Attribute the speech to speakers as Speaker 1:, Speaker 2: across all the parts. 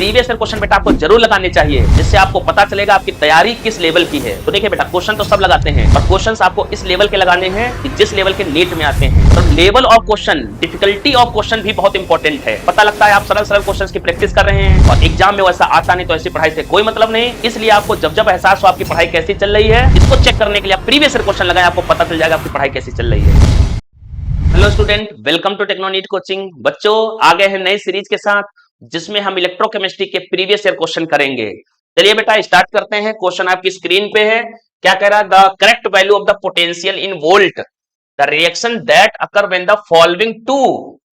Speaker 1: Previous year question बेटा आपको जरूर लगाने चाहिए, जिससे आपको पता चलेगा आपकी तैयारी किस लेवल की है। तो देखिए बेटा, क्वेश्चन तो सब लगाते हैं, और क्वेश्चंस आपको इस लेवल के लगाने हैं कि जिस लेवल के नीट में आते हैं। तो level of question, difficulty of question भी बहुत इंपॉर्टेंट है। पता लगता है आप सरल सरल क्वेश्चंस की प्रैक्टिस कर रहे हैं, और एग्जाम में वैसा आता नहीं तो ऐसी पढ़ाई से कोई मतलब नहीं। इसलिए आपको जब जब एहसास हो आपकी पढ़ाई कैसी चल रही है, इसको चेक करने के लिए आप प्रीवियस ईयर क्वेश्चन लगाएं, आपको पता चल जाएगा आपकी पढ़ाई कैसी चल रही है। Hello student, welcome to Technoneet coaching. बच्चों, आ गए हैं नई सीरीज के साथ, जिसमें हम इलेक्ट्रोकेमिस्ट्री के प्रीवियस ईयर क्वेश्चन करेंगे। चलिए बेटा स्टार्ट करते हैं। क्वेश्चन आपकी स्क्रीन पे है। क्या कह रहा है? The correct value of the potential in volt, the reaction that occur when the following two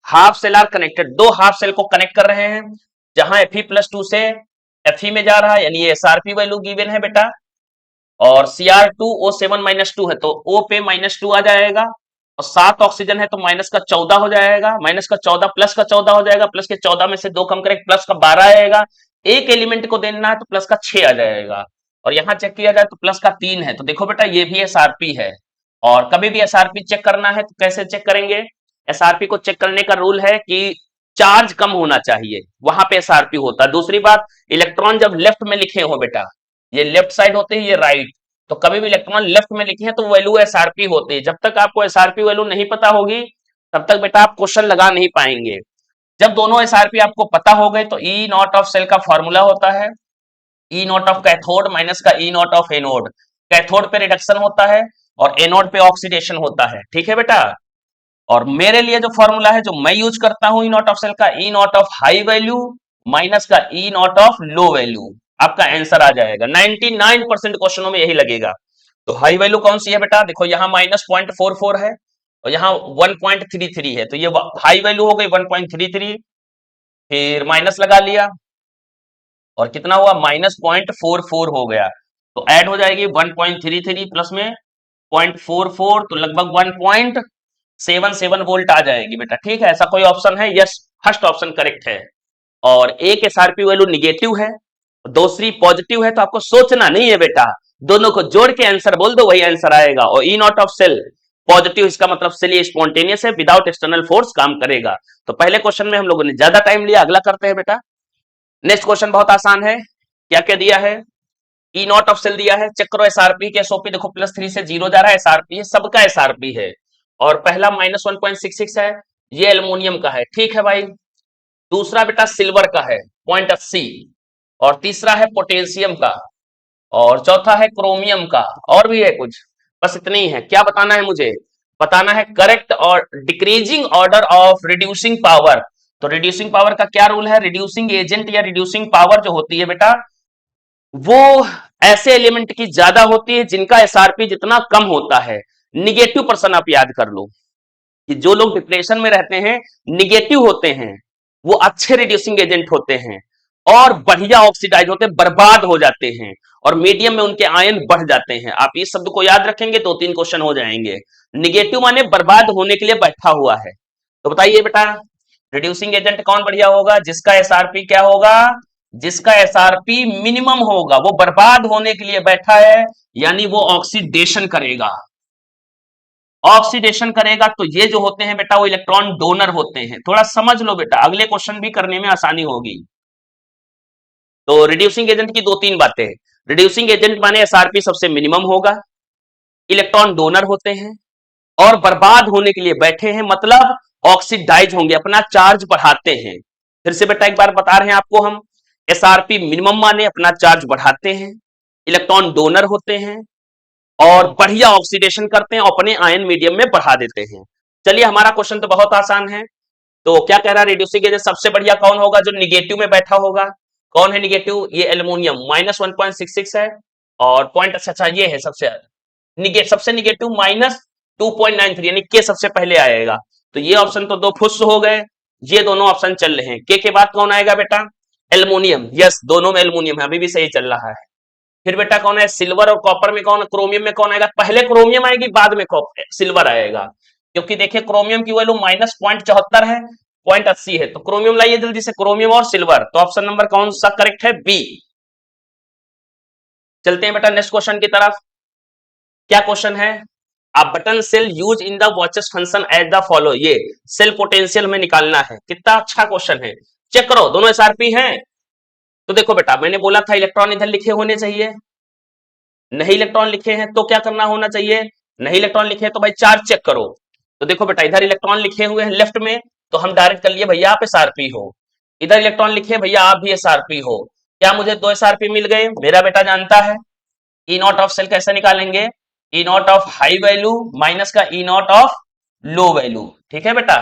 Speaker 1: half cell are connected. दो हाफ सेल को कनेक्ट कर रहे हैं, जहां Fe+2 से Fe में जा रहा है, यानी ये SRP वैल्यू गिवन है बेटा, और Cr2O7-2 है तो O पे -2 आ जाएगा, और 7 ऑक्सीजन है तो माइनस का 14 हो जाएगा, माइनस का 14 प्लस का 14 हो जाएगा, प्लस के 14 में से 2 कम करें प्लस का 12 आएगा। एक एलिमेंट को देना है तो प्लस का 6 आ जाएगा, और यहां चेक किया जाए तो प्लस का 3 है। तो देखो बेटा, ये भी SRP है, और कभी भी SRP चेक करना है तो कैसे चेक करेंगे? SRP को चेक करने का रूल है कि चार्ज कम होना चाहिए, वहां पे SRP होता है। दूसरी बात, इलेक्ट्रॉन जब लेफ्ट में लिखे हो बेटा, ये लेफ्ट साइड होते हैं, ये राइट, तो कभी भी इलेक्ट्रॉन लेफ्ट में लिखे हैं तो वैल्यू SRP होती है। जब तक आपको SRP वैल्यू नहीं पता होगी, तब तक बेटा आप क्वेश्चन लगा नहीं पाएंगे। जब दोनों SRP आपको पता हो गए तो E नॉट ऑफ सेल का फॉर्मूला होता है E naught of cathode minus का E naught of anode. Cathode पे रिडक्शन होता है और एनोड पे ऑक्सीडेशन होता है, ठीक है बेटा। और मेरे लिए जो फॉर्मूला है, जो मैं यूज करता हूं E नॉट ऑफ सेल का, E naught of high value minus का E naught of low value. आपका आंसर आ जाएगा। 99% क्वेश्चनों में यही लगेगा। तो हाई वैल्यू कौन सी है बेटा? देखो यहाँ -0.44 है और यहाँ 1.33 है, तो ये हाई वैल्यू हो गई 1.33, फिर माइनस लगा लिया और कितना हुआ? -0.44 हो गया। तो ऐड हो जाएगी 1.33 प्लस में 0.44, तो लगभग 1.77 वोल्ट आ जाएगी बेटा, ठीक है। ऐसा कोई ऑप्शन है? यस, फर्स्ट ऑप्शन करेक्ट है। और एक SRP वैल्यू निगेटिव है, दूसरी पॉजिटिव है, तो आपको सोचना नहीं है बेटा, दोनों को जोड़ के आंसर बोल दो, वही आंसर आएगा। और E naught of cell positive, इसका मतलब सेल ये स्पॉन्टेनियस है, विदाउट एक्सटर्नल फोर्स काम करेगा। तो पहले क्वेश्चन में हम लोगों ने ज्यादा टाइम लिया, अगला करते हैं बेटा। नेक्स्ट क्वेश्चन बहुत आसान है। क्या क्या दिया है? E नॉट ऑफ सेल दिया है, चेक करो SRP के SOP, देखो +3 से 0 जा रहा है, SRP है, सबका SRP है। और पहला -1.66 है, ये एल्युमिनियम का है, ठीक है भाई। दूसरा बेटा सिल्वर का है 0.80, और तीसरा है पोटेशियम का, और चौथा है क्रोमियम का, और भी है कुछ, बस इतने ही है। क्या बताना है मुझे? बताना है करेक्ट और decreasing order of reducing power. तो रिड्यूसिंग पावर का क्या रूल है? रिड्यूसिंग एजेंट या रिड्यूसिंग पावर जो होती है बेटा, वो ऐसे एलिमेंट की ज्यादा होती है जिनका SRP जितना कम होता है। निगेटिव पर्सन आप याद कर लो कि जो लोग डिप्रेशन में रहते हैं, निगेटिव होते हैं, वो अच्छे रिड्यूसिंग एजेंट होते हैं और बढ़िया ऑक्सीडाइज होते हैं, बर्बाद हो जाते हैं, और मीडियम में उनके आयन बढ़ जाते हैं। आप इस शब्द को याद रखेंगे, 2-3 क्वेश्चन हो जाएंगे। निगेटिव माने बर्बाद होने के लिए बैठा हुआ है। तो बताइए बेटा, रिड्यूसिंग एजेंट कौन बढ़िया होगा? जिसका SRP क्या होगा? जिसका SRP मिनिमम होगा, वो बर्बाद होने के लिए बैठा है, यानी वो ऑक्सीडेशन करेगा। ऑक्सीडेशन करेगा तो ये जो होते हैं बेटा, वो इलेक्ट्रॉन डोनर होते हैं। थोड़ा समझ लो बेटा, अगले क्वेश्चन भी करने में आसानी होगी। तो रिड्यूसिंग एजेंट की 2-3 बातें। रिड्यूसिंग एजेंट माने SRP सबसे मिनिमम होगा, इलेक्ट्रॉन डोनर होते हैं, और बर्बाद होने के लिए बैठे हैं, मतलब ऑक्सीडाइज होंगे, अपना चार्ज बढ़ाते हैं। फिर से बेटा एक बार बता रहे हैं आपको हम, SRP मिनिमम माने अपना चार्ज बढ़ाते हैं, इलेक्ट्रॉन डोनर होते हैं, और बढ़िया ऑक्सीडेशन करते हैं, अपने आयन मीडियम में बढ़ा देते हैं। चलिए, हमारा क्वेश्चन तो बहुत आसान है। तो क्या कह रहा है? रिड्यूसिंग एजेंट सबसे बढ़िया कौन होगा? जो निगेटिव में बैठा होगा। कौन है निगेटिव? ये एल्युमिनियम, -1.66 है, और पॉइंट, अच्छा ये है सबसे निगेटिव -2.93, यानी के सबसे पहले आएगा। तो ये ऑप्शन तो 2 फुस हो गए, ये दोनों ऑप्शन चल रहे हैं। के बाद कौन आएगा बेटा? एल्युमिनियम। यस, दोनों में एल्युमिनियम है, अभी भी सही चल रहा है। फिर बेटा कौन है? सिल्वर और कॉपर में कौन? क्रोमियम में कौन आएगा? पहले क्रोमियम आएगी, बाद में सिल्वर आएगा, क्योंकि देखिए क्रोमियम की वैल्यू -0.74 है, 0.80 है। तो क्रोमियम लाइए जल्दी से, क्रोमियम और सिल्वर। तो ऑप्शन नंबर कौन सा करेक्ट है? बी। चलते हैं बेटा नेक्स्ट क्वेश्चन की तरफ। क्या क्वेश्चन है? A button cell use in the watches function as the follow. ये सेल पोटेंशियल में निकालना है। कितना अच्छा क्वेश्चन है, चेक करो, दोनों SRP हैं। तो देखो बेटा, मैंने बोला था इलेक्ट्रॉन इधर लिखे होने चाहिए, नहीं इलेक्ट्रॉन लिखे हैं तो क्या करना होना चाहिए, नहीं इलेक्ट्रॉन लिखे हैं तो भाई चार्ज चेक करो। तो देखो बेटा, इधर इलेक्ट्रॉन लिखे हुए हैं लेफ्ट में, तो हम डायरेक्ट कर लिए भैया आप एसआरपी हो। इधर इलेक्ट्रॉन लिखे हैं भैया आप भी एसआरपी हो। क्या मुझे 2 एसआरपी मिल गए? मेरा बेटा जानता है ई नॉट ऑफ सेल कैसे निकालेंगे, E naught of high value minus का E naught of low value. ठीक है बेटा,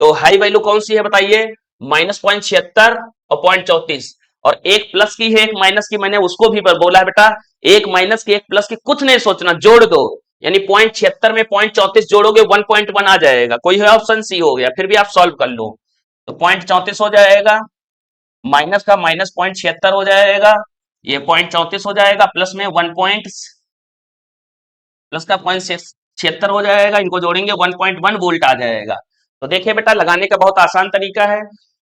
Speaker 1: तो हाई वैल्यू कौन सी है बताइए, -0.76 और 0.34, और एक प्लस की है एक माइनस की, मैंने उसको भी बोला है बेटा, एक माइनस की एक प्लस की कुछ नहीं सोचना, जोड़ दो, यानी 0.76 में 0.34 जोड़ोगे 1.1 आ जाएगा, कोई है ऑप्शन सी हो गया, फिर भी आप सॉल्व कर लो। तो 0.34 हो जाएगा, माइनस का माइनस 0.76 हो जाएगा, ये 0.34 हो जाएगा, प्लस में 1 प्लस का 0.76 हो जाएगा, इनको जोड़ेंगे 1.1 वोल्ट आ जाएगा। तो देखिए बेटा, लगाने का बहुत आसान तरीका है।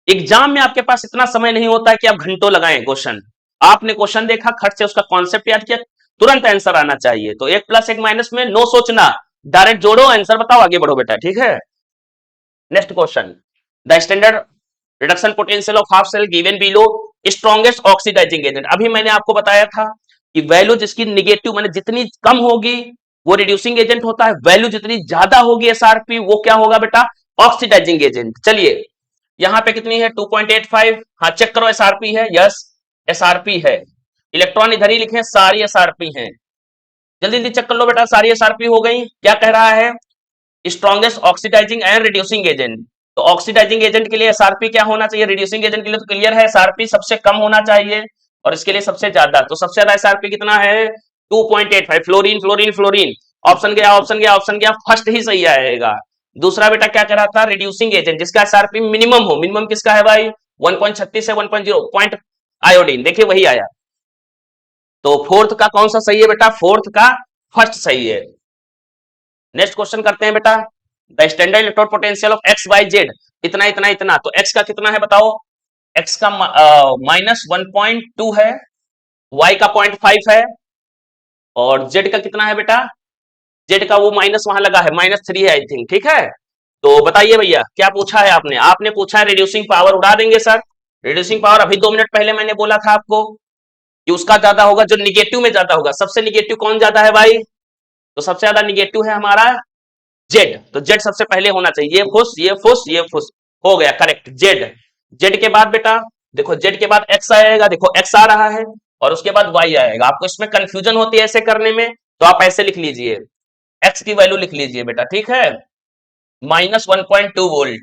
Speaker 1: एग्जाम में आपके पास इतना समय नहीं होता है कि आप घंटों लगाएं क्वेश्चन। आपने क्वेश्चन देखा, खट से उसका कॉन्सेप्ट याद किया, तुरंत आंसर आना चाहिए। तो एक प्लस एक माइनस में नो सोचना, डायरेक्ट जोड़ो, आंसर बताओ, आगे बढ़ो बेटा। ठीक है, next question, the standard reduction potential of half cell given below strongest oxidising agent. अभी मैंने आपको बताया था कि वैल्यू जिसकी निगेटिव माने जितनी कम होगी वो रिड्यूसिंग एजेंट होता है, वैल्यू जितनी ज्यादा होगी एसआरपी वो क्या होगा बेटा, ऑक्सीडाइजिंग एजेंट। चलिए यहां पे कितनी है 2.85, हाँ चेक करो एसआरपी है, यस एसआरपी है। इलेक्ट्रॉन इधर ही लिखे, सारी एसआरपी है, जल्दी जल्दी चेक कर लो बेटा, सारी एसआरपी हो गई। क्या कह रहा है, strongest oxidising and reducing agent. तो ऑक्सीडाइजिंग एजेंट के लिए एसआरपी क्या होना चाहिए, रिड्यूसिंग एजेंट के लिए तो क्लियर है एसआरपी सबसे कम होना चाहिए, और इसके लिए सबसे ज्यादा, तो सबसे ज्यादा एसआरपी कितना है 2.85, फ्लोरीन फ्लोरीन फ्लोरीन, ऑप्शन गया ऑप्शन गया ऑप्शन गया, फर्स्ट ही सही आएगा। दूसरा बेटा क्या कह रहा था, रिड्यूसिंग एजेंट जिसका एसआरपी मिनिमम हो, मिनिमम किसका है भाई 1.36 से 1.0 पॉइंट आयोडीन, देखिए वही आया। तो फोर्थ का कौन सा सही है बेटा, फोर्थ का फर्स्ट सही है। नेक्स्ट क्वेश्चन करते हैं बेटा, the standard electrode potential of X Y Z, इतना इतना इतना, तो एक्स का कितना है बताओ, एक्स का -1.2 है, वाई का 0.5 है, और जेड का कितना है बेटा, जेड का वो माइनस वहां लगा है -3 है आई थिंक। ठीक है, तो बताइए भैया क्या पूछा है आपने, आपने पूछा है रिड्यूसिंग पावर, उड़ा देंगे सर रिड्यूसिंग पावर। अभी 2 मिनट पहले मैंने बोला था आपको कि उसका ज्यादा होगा जो निगेटिव में ज्यादा होगा। सबसे निगेटिव कौन ज्यादा है भाई, तो सबसे ज्यादा निगेटिव है हमारा जेड, तो जेड सबसे पहले होना चाहिए, ये फुस ये फुस ये फुस, हो गया करेक्ट जेड। जेड के बाद बेटा देखो, जेड के बाद एक्स आएगा, देखो एक्स आ रहा है, और उसके बाद वाई आएगा। आपको इसमें कंफ्यूजन होती है ऐसे करने में, तो आप ऐसे लिख लीजिए, एक्स की वैल्यू लिख लीजिए बेटा, ठीक है -1.2 वोल्ट,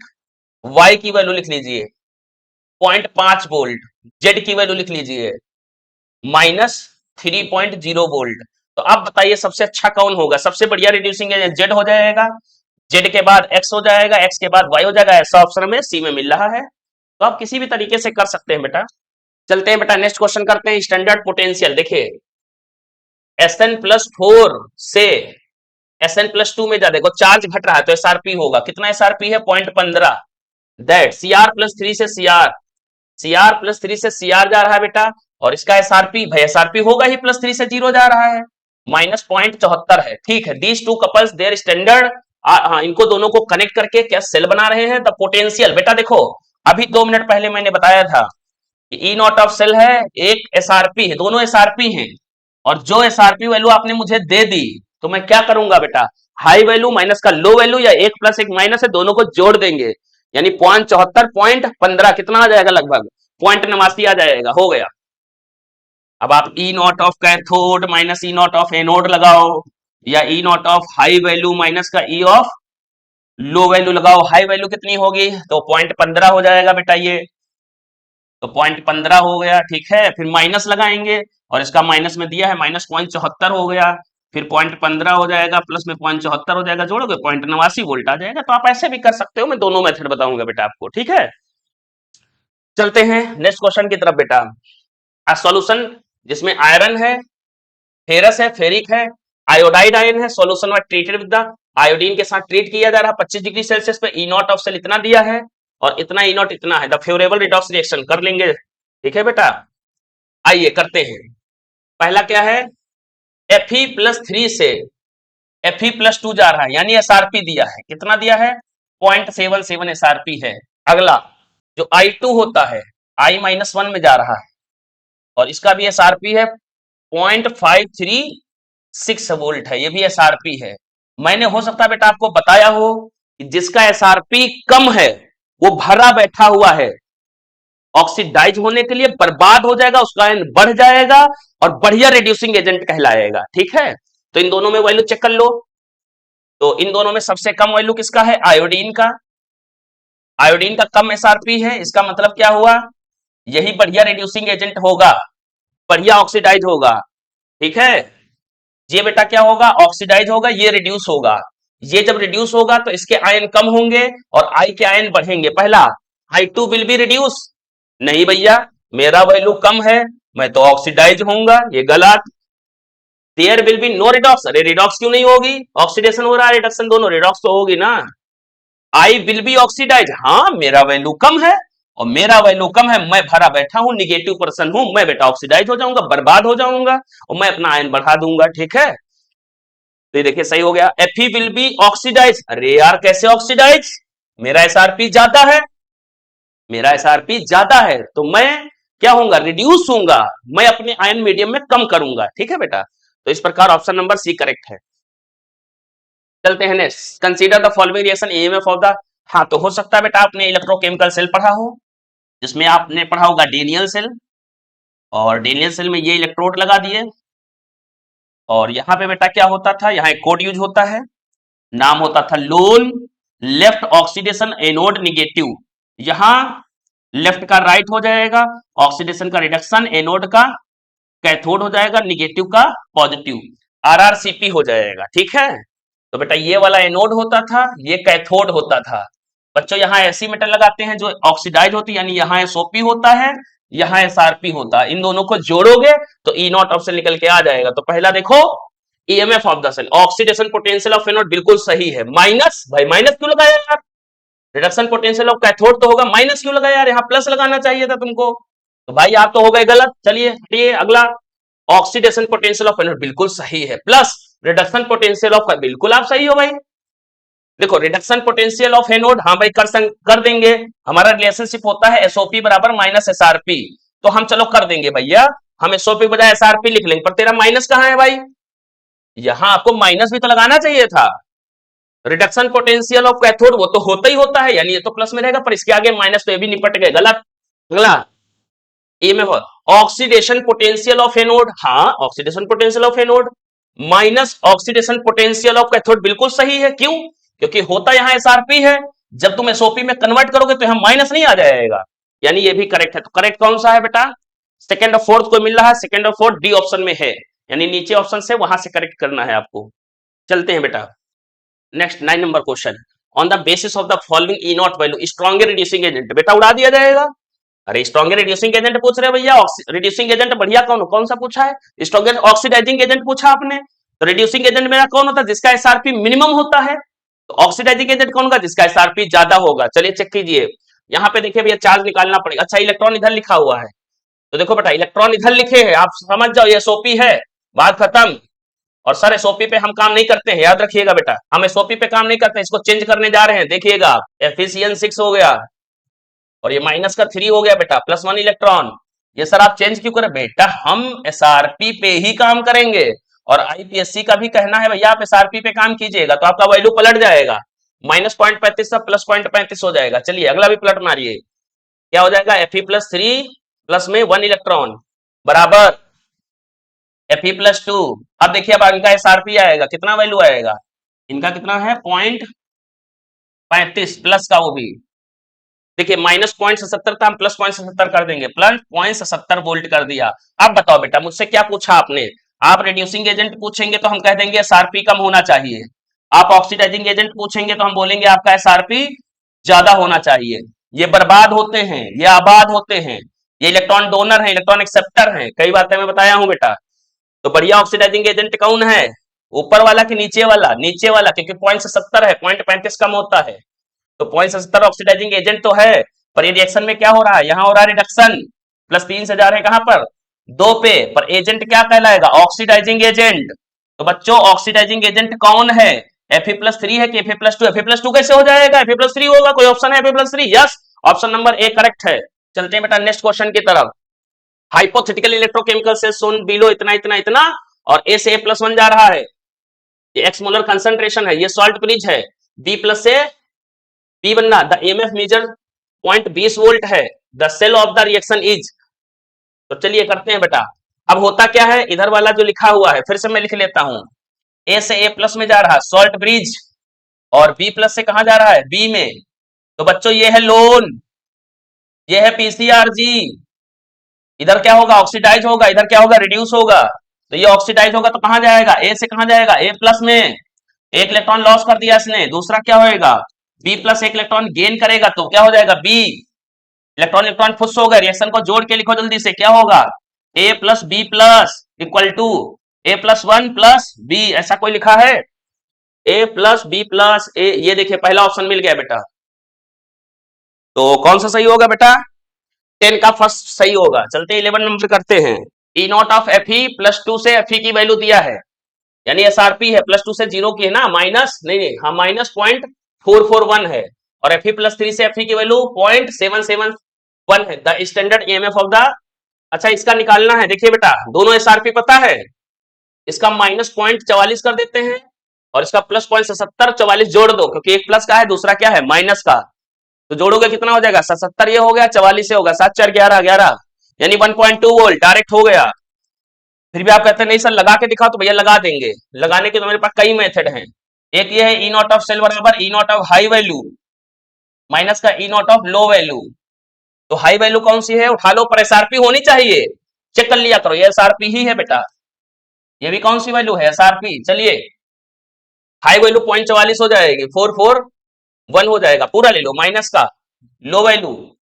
Speaker 1: वाई की वैल्यू लिख लीजिए 0.5 वोल्ट, जेड की वैल्यू लिख लीजिए -3.0 वोल्ट। तो आप बताइए सबसे अच्छा कौन होगा, सबसे बढ़िया रिड्यूसिंग एजेंट जेड हो जाएगा, जेड के बाद एक्स हो जाएगा, एक्स के बाद वाई हो जाएगा, ऐसा ऑप्शन में सी में मिल रहा है। तो आप किसी भी तरीके से कर सकते हैं बेटा। चलते हैं बेटा, नेक्स्ट क्वेश्चन करते हैं, स्टैंडर्ड पोटेंशियल। देखिए Sn+4 से Sn+2 में जा, देखो चार्ज घट रहा है तो एसआरपी होगा, कितना एसआरपी है 0.15, दैट Cr+3 से Cr+3 से Cr जा रहा है बेटा, और इसका एसआरपी भाई एसआरपी होगा ही +3 से 0 जा रहा है, -0.74 है। ठीक है, these two couples their standard, हाँ इनको दोनों को कनेक्ट करके क्या सेल बना रहे हैं, द पोटेंशियल। बेटा देखो अभी 2 मिनट पहले मैंने बताया था कि ई नॉट ऑफ सेल है, एक एसआरपी है, दोनों एसआरपी हैं, और जो एसआरपी वैल्यू आपने मुझे दे दी तो मैं क्या करूंगा बेटा, हाई वैल्यू माइनस का लो वैल्यू, या एक प्लस एक माइनस है, दोनों को जोड़ देंगे, यानी 0.74 कितना आ जाएगा, लगभग 0.89 आ जाएगा, हो गया। अब आप E naught of cathode minus E naught of anode लगाओ, या E naught of high value minus का ई ऑफ लो वैल्यू लगाओ, हाई वैल्यू कितनी होगी तो 0.15 हो जाएगा बेटा, ये तो 0.15 हो गया। ठीक है, फिर माइनस लगाएंगे, और इसका माइनस में दिया है -0.74 हो गया, फिर 0.15 हो जाएगा, प्लस में 0.74 हो जाएगा, जोड़ोगे 0.89 वोल्ट आ जाएगा। तो आप ऐसे भी कर सकते हो, मैं दोनों मेथड बताऊंगा बेटा आपको। ठीक है, चलते हैं नेक्स्ट क्वेश्चन की तरफ बेटा। सॉल्यूशन जिसमें आयरन है, फेरस है, फेरिक है, आयोडाइड आयन है, solution treated with the iodine के साथ ट्रीट किया जा रहा है 25 डिग्री सेल्सियस पे, ई नॉट ऑफ सेल इतना दिया है, और इतना ई नॉट इतना है, द फेवरेबल रिडॉक्स रिएक्शन कर लेंगे। ठीक है बेटा, आइए करते हैं। पहला क्या है, Fe+3 से Fe+2 जा रहा है, यानी एसआरपी दिया है, कितना दिया है 0.77 एसआरपी है। अगला जो I2 होता है I-1 में जा रहा है, और इसका भी एसआरपी है 0.536 वोल्ट है, ये भी एसआरपी है। मैंने हो सकता है बेटा आपको बताया हो कि जिसका एसआरपी कम है वो भरा बैठा हुआ है, ऑक्सीडाइज होने के लिए बर्बाद हो जाएगा, उसका आयन बढ़ जाएगा और बढ़िया रिड्यूसिंग एजेंट कहलाएगा। ठीक है, तो इन दोनों में वैल्यू चेक कर लो। तो इन दोनों में सबसे कम वैल्यू किसका है? आयोडीन का। आयोडीन का कम एसआरपी है, इसका मतलब क्या हुआ? यही बढ़िया रिड्यूसिंग एजेंट होगा, बढ़िया ऑक्सीडाइज होगा। ठीक है, ये बेटा क्या होगा? ऑक्सीडाइज होगा, ये रिड्यूस होगा। ये जब रिड्यूस होगा तो इसके आयन कम होंगे और आई के आयन बढ़ेंगे। पहला I2 विल बी रिड्यूस। नहीं भैया, मेरा वैल्यू कम है, मैं तो ऑक्सीडाइज होऊंगा, ये गलत। There will be no redox. अरे रिडॉक्स क्यों नहीं होगी? ऑक्सीडेशन हो रहा है, रिडक्शन दोनों, रिडॉक्स तो होगी ना। आई विल बी ऑक्सीडाइज, हाँ मेरा वैल्यू कम है और मेरा वैल्यू कम है, मैं भरा बैठा हूं, निगेटिव पर्सन हूं, मैं बेटा ऑक्सीडाइज हो जाऊंगा, बर्बाद हो जाऊंगा और मैं अपना आयन बढ़ा दूंगा। ठीक है, तो ये देखिए सही हो गया। Fe will be oxidise. अरे यार कैसे ऑक्सीडाइज? मेरा एसआरपी ज्यादा है, मेरा एसआरपी ज्यादा है, तो मैं क्या होऊंगा? रिड्यूस होऊंगा, मैं अपने आयन मीडियम में कम करूंगा। ठीक है बेटा, तो इस प्रकार ऑप्शन नंबर सी करेक्ट है। चलते हैं next. Consider the following reaction EMF of the. हाँ, तो हो सकता है बेटा आपने इलेक्ट्रोकेमिकल सेल पढ़ा हो, जिसमें आपने पढ़ा होगा डेनियल सेल, और डेनियल सेल में ये इलेक्ट्रोड लगा दिए और यहाँ पे बेटा क्या होता था? यहाँ एक कोड यूज होता है, नाम होता था loan left oxidation anode negative. यहां लेफ्ट का राइट हो जाएगा, ऑक्सीडेशन का रिडक्शन, एनोड का कैथोड हो जाएगा, निगेटिव का पॉजिटिव, आरआरसीपी हो जाएगा। ठीक है, तो बेटा ये वाला एनोड होता था, ये कैथोड होता था। बच्चों यहाँ ऐसी मेटल लगाते हैं जो ऑक्सीडाइज होती है, यानी यहाँ एसओपी होता है, यहाँ एसआरपी होता है। इन दोनों को जोड़ोगे तो ई नॉट ऑप्शन निकल के आ जाएगा। तो पहला देखो EMF of the cell, oxidation potential of anode बिल्कुल सही है। माइनस, भाई माइनस क्यों लगाया यार? रिडक्शन पोटेंशियल ऑफ कैथोड तो होगा, माइनस क्यों लगाया यार? यहाँ प्लस लगाना चाहिए था तुमको। तो भाई आप तो हो गए गलत। चलिए हटिए, अगला ऑक्सीडेशन पोटेंशियल ऑफ एनोड बिल्कुल सही है, प्लस रिडक्शन पोटेंशियल ऑफ, बिल्कुल आप सही हो भाई। देखो रिडक्शन पोटेंशियल ऑफ एनोड, हाँ भाई कर देंगे, हमारा रिलेशनशिप होता है एसओपी बराबर माइनस एसआरपी, तो हम चलो कर देंगे भैया, हम एसओपी बजाय एसआरपी लिख लेंगे। पर तेरा माइनस कहां है भाई? यहां आपको माइनस भी तो लगाना चाहिए था। रिडक्शन पोटेंशियल ऑफ कैथोड वो तो होता ही होता है, यानी ये तो प्लस में रहेगा, पर इसके आगे माइनस, तो ये भी निपट गए, गलत। अगला ए में ऑक्सीडेशन पोटेंशियल ऑफ एनोड, हाँ oxidation potential of anode minus oxidation potential of cathode बिल्कुल सही है। क्यों? क्योंकि होता यहां एसआरपी है, जब तुम एसओपी में कन्वर्ट करोगे तो यहां माइनस नहीं आ जाएगा, यानी ये भी करेक्ट है। तो करेक्ट कौन सा है बेटा? सेकंड और फोर्थ को मिल रहा है, सेकंड और फोर्थ डी ऑप्शन में है, यानी नीचे ऑप्शन से वहां से करेक्ट करना है आपको। चलते हैं बेटा next 9 number question. On the basis of the following E not value stronger reducing agent, बेटा उड़ा दिया जाएगा। अरे स्ट्रॉन्गर रिड्यूसिंग एजेंट पूछ रहे भैया, रिड्यूसिंग एजेंट बढ़िया कौन कौन सा पूछा है? स्ट्रॉन्गर ऑक्सीडाइजिंग एजेंट पूछा आपने, तो रिड्यूसिंग एजेंट मेरा कौन होता है? जिसका एसआरपी मिनिमम होता है। तो ऑक्सीडाइजिंग एजेंट कौन होगा? जिसका एसआरपी ज्यादा होगा। चलिए चेक कीजिए, यहाँ पे देखिए भैया चार्ज निकालना पड़ेगा। अच्छा इलेक्ट्रॉन इधर लिखा हुआ है, तो देखो बेटा इलेक्ट्रॉन इधर लिखे हैं, आप समझ जाओ ये एसओपी है, बात खत्म। और सर एसओपी पे हम काम नहीं करते हैं, याद रखिएगा बेटा, हम एसओपी पे काम नहीं करते हैं, इसको चेंज करने जा रहे हैं। देखिएगा एफिशिएंट 6 हो गया और ये माइनस का 3 हो गया बेटा, +1 इलेक्ट्रॉन। ये सर आप चेंज क्यों करें? बेटा हम एसआरपी पे ही काम करेंगे, और आईपीएससी का भी कहना है भैया आप एसआरपी पे काम कीजिएगा, तो आपका वैल्यू पलट जाएगा, -0.35 से +0.35 हो जाएगा। चलिए अगला भी पलट मारिए, क्या हो जाएगा? Fe+3 प्लस में 1 इलेक्ट्रॉन बराबर Fe+2। अब देखिए अब इनका एसआरपी आएगा, कितना वैल्यू आएगा? इनका कितना है? 0.35 प्लस का, वो भी देखिए -0.77 था, हम +0.77 कर देंगे, +0.77 वोल्ट कर दिया। अब बताओ बेटा मुझसे क्या पूछा आपने? आप रिड्यूसिंग एजेंट पूछेंगे तो हम कह देंगे एसआरपी कम होना चाहिए, आप ऑक्सीडाइजिंग एजेंट पूछेंगे तो हम बोलेंगे आपका एसआरपी ज्यादा होना चाहिए। ये बर्बाद होते हैं, ये आबाद होते हैं, ये इलेक्ट्रॉन डोनर है, इलेक्ट्रॉन एक्सेप्टर है, कई बातें मैं बताया हूं बेटा। तो बढ़िया ऑक्सीडाइजिंग एजेंट कौन है? ऊपर वाला कि नीचे वाला? नीचे वाला, क्योंकि 0.70 है, 0.35 कम होता है, तो 0.70 ऑक्सीडाइजिंग एजेंट तो है। पर ये रिएक्शन में क्या हो रहा है? यहाँ हो रहा है रिडक्शन, +3 से जा रहे हैं कहां पर? 2 पे, पर एजेंट क्या कहलाएगा? Oxidising agent. तो बच्चों ऑक्सीडाइजिंग एजेंट कौन है? Fe+3 है कि Fe+2? Fe+2 कैसे हो जाएगा? Fe+3 होगा, कोई ऑप्शन है Fe+3? Yes, option number A correct है। चलते हैं बेटा नेक्स्ट क्वेश्चन की तरफ। हाइपोथेटिकल इलेक्ट्रोकेमिकल से सोन बिलो इतना इतना इतना, और ए से A+1 जा रहा है, ये एक्स मोलर कंसंट्रेशन है, ये सॉल्ट ब्रिज है, बी प्लस से बी बनना, द EMF मेजर 0.20 वोल्ट है, the cell of the reaction is. तो चलिए करते हैं बेटा। अब होता क्या है, इधर वाला जो लिखा हुआ है फिर से मैं लिख लेता हूं, ए से A+ में जा रहा है सॉल्ट ब्रिज, और बी प्लस से कहा जा रहा है बी में। तो बच्चों ये है लोन, ये है पीसीआरजी, इधर क्या होगा ऑक्सीडाइज होगा, इधर क्या होगा रिड्यूस होगा। तो ये ऑक्सीडाइज होगा तो कहां जाएगा, ए से कहां जाएगा A+ में, एक इलेक्ट्रॉन लॉस कर दिया इसने, दूसरा क्या होएगा बी प्लस एक इलेक्ट्रॉन गेन करेगा तो क्या हो जाएगा बी, इलेक्ट्रॉन इलेक्ट्रॉन फुस हो गए, रिएक्शन को जोड़ के लिखो जल्दी से, क्या होगा A+B+ इक्वल टू A+1+B, ऐसा कोई लिखा है A+B+ ए, ये देखिए पहला ऑप्शन मिल गया बेटा। तो कौन सा सही होगा बेटा, 10 का फर्स्ट सही होगा। चलते 11 नंबर करते हैं। ई नॉट ऑफ Fe +2 से Fe की वैल्यू दिया है, यानी SRP है +2 से 0 की है ना, माइनस नहीं हाँ -0.441 है, और Fe+3 से Fe की वैल्यू 0.771 है। The standard EMF of the, अच्छा इसका निकालना है, देखिए बेटा दोनों SRP पता है, इसका -0.44 कर देते हैं और इसका +0.77, 44 जोड़ दो क्योंकि एक प्लस का है दूसरा क्या है माइनस का, तो जोड़ोगे कितना हो जाएगा 77, ये हो गया 44 से होगा 7 4 11 11, यानी 1.2 वोल्ट डायरेक्ट हो गया। फिर भी आप कहते हैं नहीं सर लगा के दिखाओ, तो भैया लगा देंगे, लगाने के तो मेरे पास कई मेथड हैं। एक ये है ई नॉट ऑफ सेल बराबर E naught of high value minus का E naught of low value. तो हाई वैल्यू कौन सी है उठा लो, पर एसआरपी होनी चाहिए, चेक कर लिया करो, ये एसआरपी ही है बेटा, ये भी कौन सी वैल्यू है एसआरपी। चलिए हाई वैल्यू 0.44 हो जाएगी, 441 हो जाएगा, पूरा ले लो, माइनस का लो वैल्यू,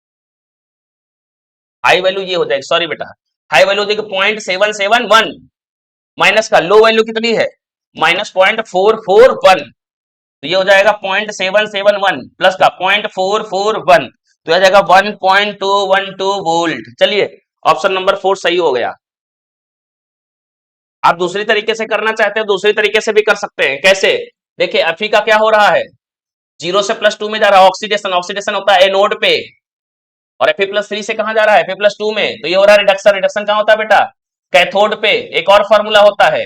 Speaker 1: हाई वैल्यू ये हो जाएगी, सॉरी बेटा हाई वैल्यू देखिए 0.771, माइनस का लो वैल्यू कितनी है -0.441, तो ये हो जाएगा 0.771 प्लस का 0.441, तो आ जाएगा 1.212 वोल्ट। चलिए ऑप्शन नंबर 4 सही हो गया। आप दूसरी तरीके से करना चाहते हो दूसरी तरीके से भी कर सकते हैं, कैसे, देखिए Fe का क्या हो रहा है 0 से +2 में जा रहा है, ऑक्सीडेशन, ऑक्सीडेशन होता है एनोड पे, और Fe+3 से कहां जा रहा है Fe+2 में, तो ये हो रहा है रिडक्शन, रिडक्शन कहां होता है बेटा कैथोड पे। एक और फॉर्मूला होता है,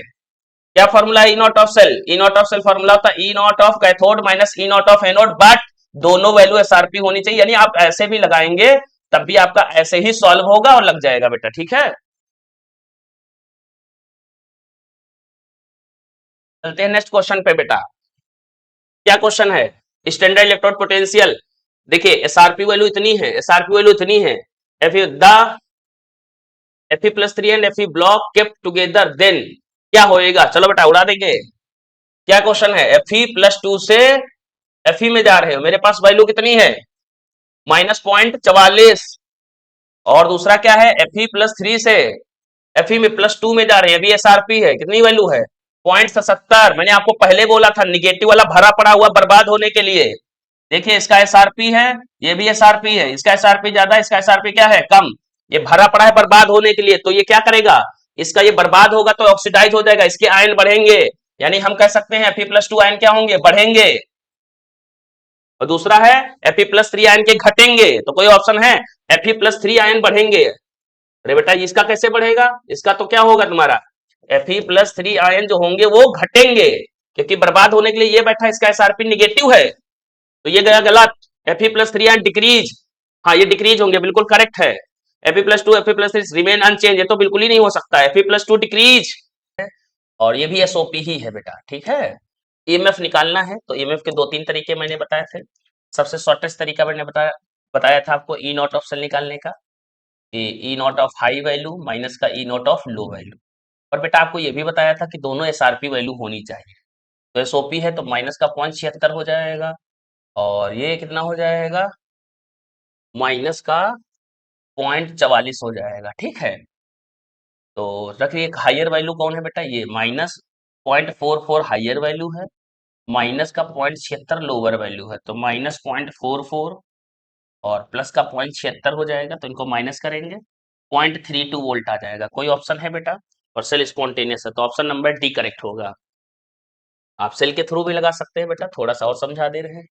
Speaker 1: क्या फॉर्मूला है E naught of cell, E naught of cell formula होता है E naught of cathode minus E naught of anode, but दोनों वैल्यू एसआरपी होनी चाहिए, यानी आप ऐसे भी लगाएंगे तब भी आपका ऐसे ही सॉल्व होगा और लग जाएगा बेटा, ठीक है। चलते हैं नेक्स्ट क्वेश्चन पे बेटा, क्या क्वेश्चन है, स्टैंडर्ड इलेक्ट्रोड पोटेंशियल। देखिए एसआरपी वैल्यू इतनी है, एसआरपी वैल्यू इतनी है, Fe+3 and Fe block kept together then क्या होएगा, चलो बेटा उड़ा देंगे। क्या क्वेश्चन है, Fe+2 से Fe में जा रहे हो, मेरे पास वैल्यू कितनी है -0.44, और दूसरा क्या है Fe+3 से Fe में +2 में जा रहे हैं, अभी एसआरपी है, कितनी वैल्यू है 0.77। मैंने आपको पहले बोला था निगेटिव वाला भरा पड़ा हुआ बर्बाद होने के लिए, देखिए इसका एसआरपी है, ये भी एसआरपी है, इसका एसआरपी ज्यादा, इसका एसआरपी क्या है कम, ये भरा पड़ा है बर्बाद होने के लिए, तो ये क्या करेगा, इसका ये बर्बाद होगा तो ऑक्सीडाइज हो जाएगा, इसके आयन बढ़ेंगे, यानी हम कह सकते हैं Fe+2 आयन क्या होंगे बढ़ेंगे, और दूसरा है Fe+3 आयन के घटेंगे, तो कोई ऑप्शन है Fe+3 आयन बढ़ेंगे। अरे बेटा इसका कैसे बढ़ेगा, इसका तो क्या होगा तुम्हारा Fe+3 आयन जो होंगे वो घटेंगे, क्योंकि बर्बाद होने के लिए ये बैठा, इसका एसआरपी निगेटिव है, तो ये गया गलत, Fe+3 आयन डिक्रीज, हाँ ये डिक्रीज होंगे, बिल्कुल करेक्ट है, Fe+2 Fe+3 रिमेन अनचेंज, ये तो बिल्कुल ही नहीं हो सकता है, Fe+2 डिक्रीज, और ये भी एसओपी ही है बेटा, ठीक है। ईएमएफ निकालना है तो ईएमएफ के 2 3 तरीके मैंने बताए थे, सबसे शॉर्टेस्ट तरीका मैंने बताया था आपको ई नॉट ऑफ सेल निकालने का, E naught of high value minus का E naught of low value, और बेटा आपको ये भी बताया था कि दोनों एसआरपी वैल्यू होनी चाहिए, तो एसओपी है तो माइनस का 0.76 हो जाएगा, और ये कितना हो जाएगा माइनस का 0.44 हो जाएगा, ठीक है। तो रखिए एक हाइयर वैल्यू कौन है बेटा, ये -0.44 हाइयर वैल्यू है, माइनस का 0.76 लोअर वैल्यू है, तो -0.44 और प्लस का 0.76 हो जाएगा, तो इनको माइनस करेंगे 0.32 वोल्ट आ जाएगा। कोई ऑप्शन है बेटा, और सेल स्पॉन्टेनियस है तो ऑप्शन नंबर डी करेक्ट होगा। आप सेल के थ्रू भी लगा सकते हैं बेटा, थोड़ा सा और समझा दे रहे हैं।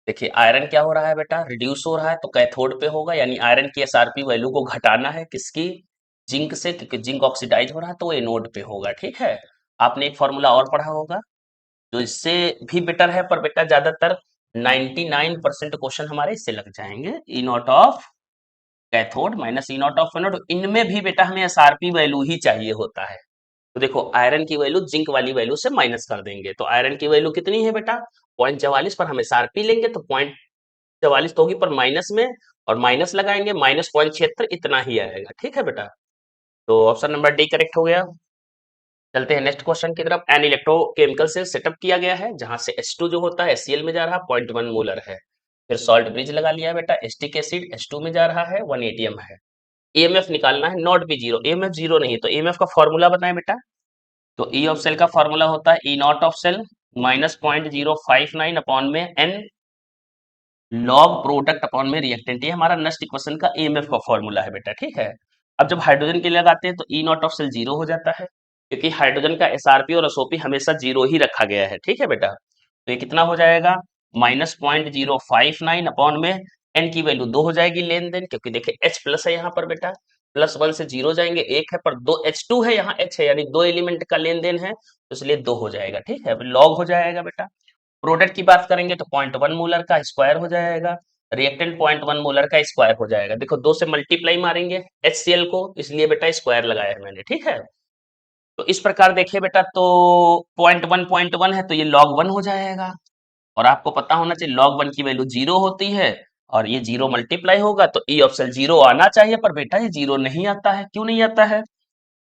Speaker 1: देखिए आयरन क्या हो रहा है बेटा, रिड्यूस हो रहा है, तो कैथोड पे होगा, यानी आयरन की एसआरपी वैल्यू को घटाना है, किसकी जिंक से, क्योंकि जिंक ऑक्सीडाइज हो रहा है तो वो एनोड पे होगा। ठीक है, आपने एक फॉर्मूला और पढ़ा होगा जो इससे भी बेटर है, पर बेटा ज्यादातर 99% क्वेश्चन हमारे इससे लग जाएंगे। E naught of cathode minus E naught of anode, इनमें भी बेटा हमें एसआरपी वैल्यू ही चाहिए होता है। तो देखो आयरन की वैल्यू जिंक वाली वैल्यू से माइनस कर देंगे, तो आयरन की वैल्यू कितनी है बेटा 0.44, पर हम एसआरपी लेंगे तो 0.44 तो होगी, पर माइनस में, और माइनस लगाएंगे माइनस 0.76, इतना ही आएगा। ठीक है बेटा, तो ऑप्शन नंबर डी करेक्ट हो गया। चलते हैं नेक्स्ट क्वेश्चन की तरफ। एन इलेक्ट्रोकेमिकल से सेटअप किया गया है जहां से H2 जो होता है HCl में जा रहा है 0.1 मोलर है। फिर सॉल्ट ब्रिज लगा लिया है बेटा, एस्टिक एसिड H2 में जा रहा है 1 एटीएम है। ईएमएफ निकालना है, not be zero, EMF zero नहीं, तो ईएमएफ का फॉर्मूला बताएं बेटा। तो ई ऑफ सेल का फॉर्मूला होता है E naught of cell minus 0.059 upon में एन लॉग प्रोडक्ट अपॉन में रिएक्टेंट, ये हमारा नेक्स्ट इक्वेशन का ईएमएफ का फॉर्मूला है बेटा। ठीक है, अब जब हाइड्रोजन के लिए लगाते हैं तो E naught of cell zero हो जाता है, क्योंकि हाइड्रोजन का एसआरपी और एसओपी हमेशा जीरो ही रखा गया है। ठीक है बेटा, तो ये कितना हो जाएगा -0.059 अपॉन में एन की वैल्यू 2 हो जाएगी लेन देन, क्योंकि देखिए H प्लस है यहाँ पर बेटा, +1 से 0 जाएंगे 1 है, पर दो H2 है यहाँ H है, यानी दो एलिमेंट का लेन देन है, तो इसलिए 2 हो जाएगा। ठीक है, लॉग हो जाएगा बेटा। प्रोडक्ट की बात करेंगे तो 0.1 मोलर का स्क्वायर हो जाएगा, रिएक्टेंट 0.1 मोलर का स्क्वायर हो जाएगा। देखो 2 से मल्टीप्लाई मारेंगे HCl को, इसलिए बेटा स्क्वायर लगाया है मैंने। ठीक है, तो इस प्रकार देखिए बेटा, तो 0.1 है तो ये log 1 हो जाएगा, और आपको पता होना चाहिए log 1 की वैल्यू 0 होती है, और ये 0 मल्टीप्लाई होगा तो ई ऑफ सेल 0 आना चाहिए, पर बेटा ये 0 नहीं आता है। क्यों नहीं आता है?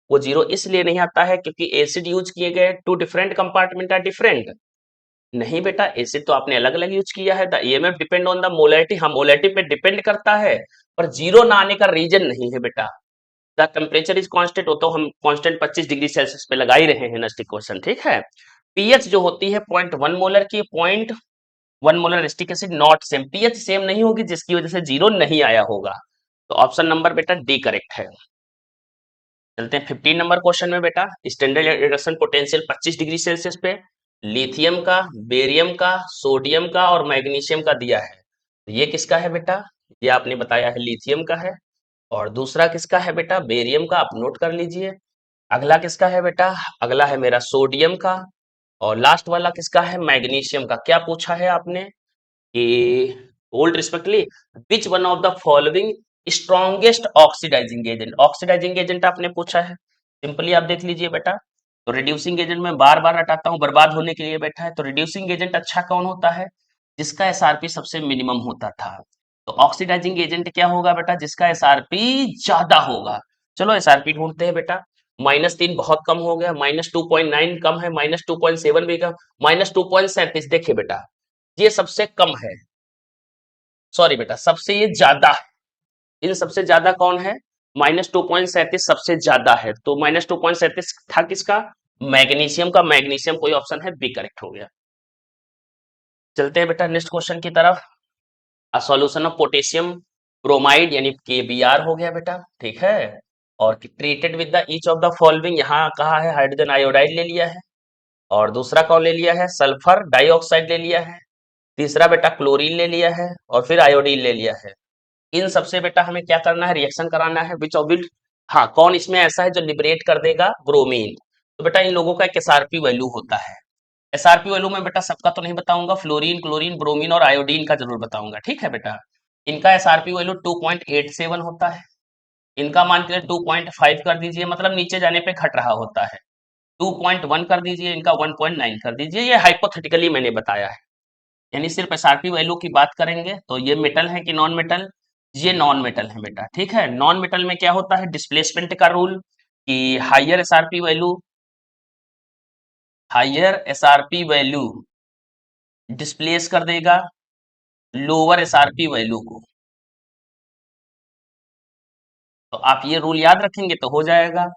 Speaker 1: वो 0 इसलिए नहीं आता है क्योंकि एसिड यूज किए गए, two different compartment are different. नहीं बेटा, एसिड तो आपने अलग अलग यूज किया है। The EMF depend on the molarity, हम मोलैरिटी पे डिपेंड करता है, पर 0 ना आने का रीजन नहीं है बेटा। द टेम्परेचर इज कांस्टेंट, हो तो हम कांस्टेंट 25 डिग्री सेल्सियस पे लगा ही रहे हैं नेक्स्ट इक्वेशन। ठीक है, पीएच जो होती है 0.1 मोलर की, 0.1 molar acetic acid not same, pH same नहीं होगी, जिसकी वजह से 0 नहीं आया होगा। तो ऑप्शन नंबर बेटा डी करेक्ट है। चलते हैं 15 नंबर क्वेश्चन में बेटा। Standard reduction potential 25 degree Celsius पे लिथियम का, बेरियम का, सोडियम का और मैग्नीशियम का दिया है। तो ये किसका है बेटा? ये आपने बताया है लिथियम का है, और दूसरा किसका है बेटा? बेरियम का, आप नोट कर लीजिए। अगला किसका है बेटा? अगला है मेरा सोडियम का, और लास्ट वाला किसका है? मैग्नीशियम का। क्या पूछा है आपने कि hold respectively which one of the following strongest oxidising agent, oxidising agent आपने पूछा है। सिंपली आप देख लीजिए बेटा, तो रिड्यूसिंग एजेंट में बार बार हटाता हूं, बर्बाद होने के लिए बैठा है। तो रिड्यूसिंग एजेंट अच्छा कौन होता है? जिसका एसआरपी सबसे मिनिमम होता था। तो ऑक्सीडाइजिंग एजेंट क्या होगा बेटा? जिसका एसआरपी ज्यादा होगा। चलो एसआरपी ढूंढते हैं बेटा। -3 बहुत कम हो गया, -2.9 कम है, -2.7 भी कम, -2.37। देखिए बेटा, ये सबसे कम है, सॉरी बेटा सबसे ये ज्यादा है। इन सबसे ज्यादा कौन है? -2.37 सबसे ज्यादा है, तो -2.37 था किसका? मैग्नीशियम का। मैग्नीशियम कोई ऑप्शन है, बी करेक्ट हो गया। चलते हैं बेटा नेक्स्ट क्वेश्चन की तरफ। A solution of potassium bromide यानी KBr हो गया बेटा। ठीक है, और treated with the each of the following, यहाँ कहा है हाइड्रोजन आयोडाइड ले लिया है, और दूसरा कौन ले लिया है? सल्फर डाइऑक्साइड ले लिया है, तीसरा बेटा क्लोरीन ले लिया है, और फिर आयोडीन ले लिया है। इन सबसे बेटा हमें क्या करना है? रिएक्शन कराना है। विच ऑफ विच, हाँ कौन इसमें ऐसा है जो लिबरेट कर देगा ब्रोमीन? तो बेटा इन लोगों का एक एसआरपी वैल्यू होता है। एसआरपी वैल्यू में बेटा सबका तो नहीं बताऊंगा, फ्लोरीन, क्लोरीन, ब्रोमीन और आयोडीन का जरूर बताऊंगा। ठीक है बेटा, इनका एसआरपी वैल्यू 2.87 होता है। इनका मान के 2.5 कर दीजिए, मतलब नीचे जाने पे घट रहा होता है। 2.1 कर दीजिए, इनका 1.9 कर दीजिए। ये हाइपोथेटिकली मैंने बताया है, यानी सिर्फ एसआरपी वैल्यू की बात करेंगे तो ये मेटल है कि नॉन मेटल? ये नॉन मेटल है बेटा। ठीक है, नॉन मेटल में क्या होता है? डिस्प्लेसमेंट का रूल, कि हायर एसआरपी वैल्यू डिस्प्लेस कर देगा लोअर एसआरपी वैल्यू को। तो आप ये रूल याद रखेंगे तो हो जाएगा।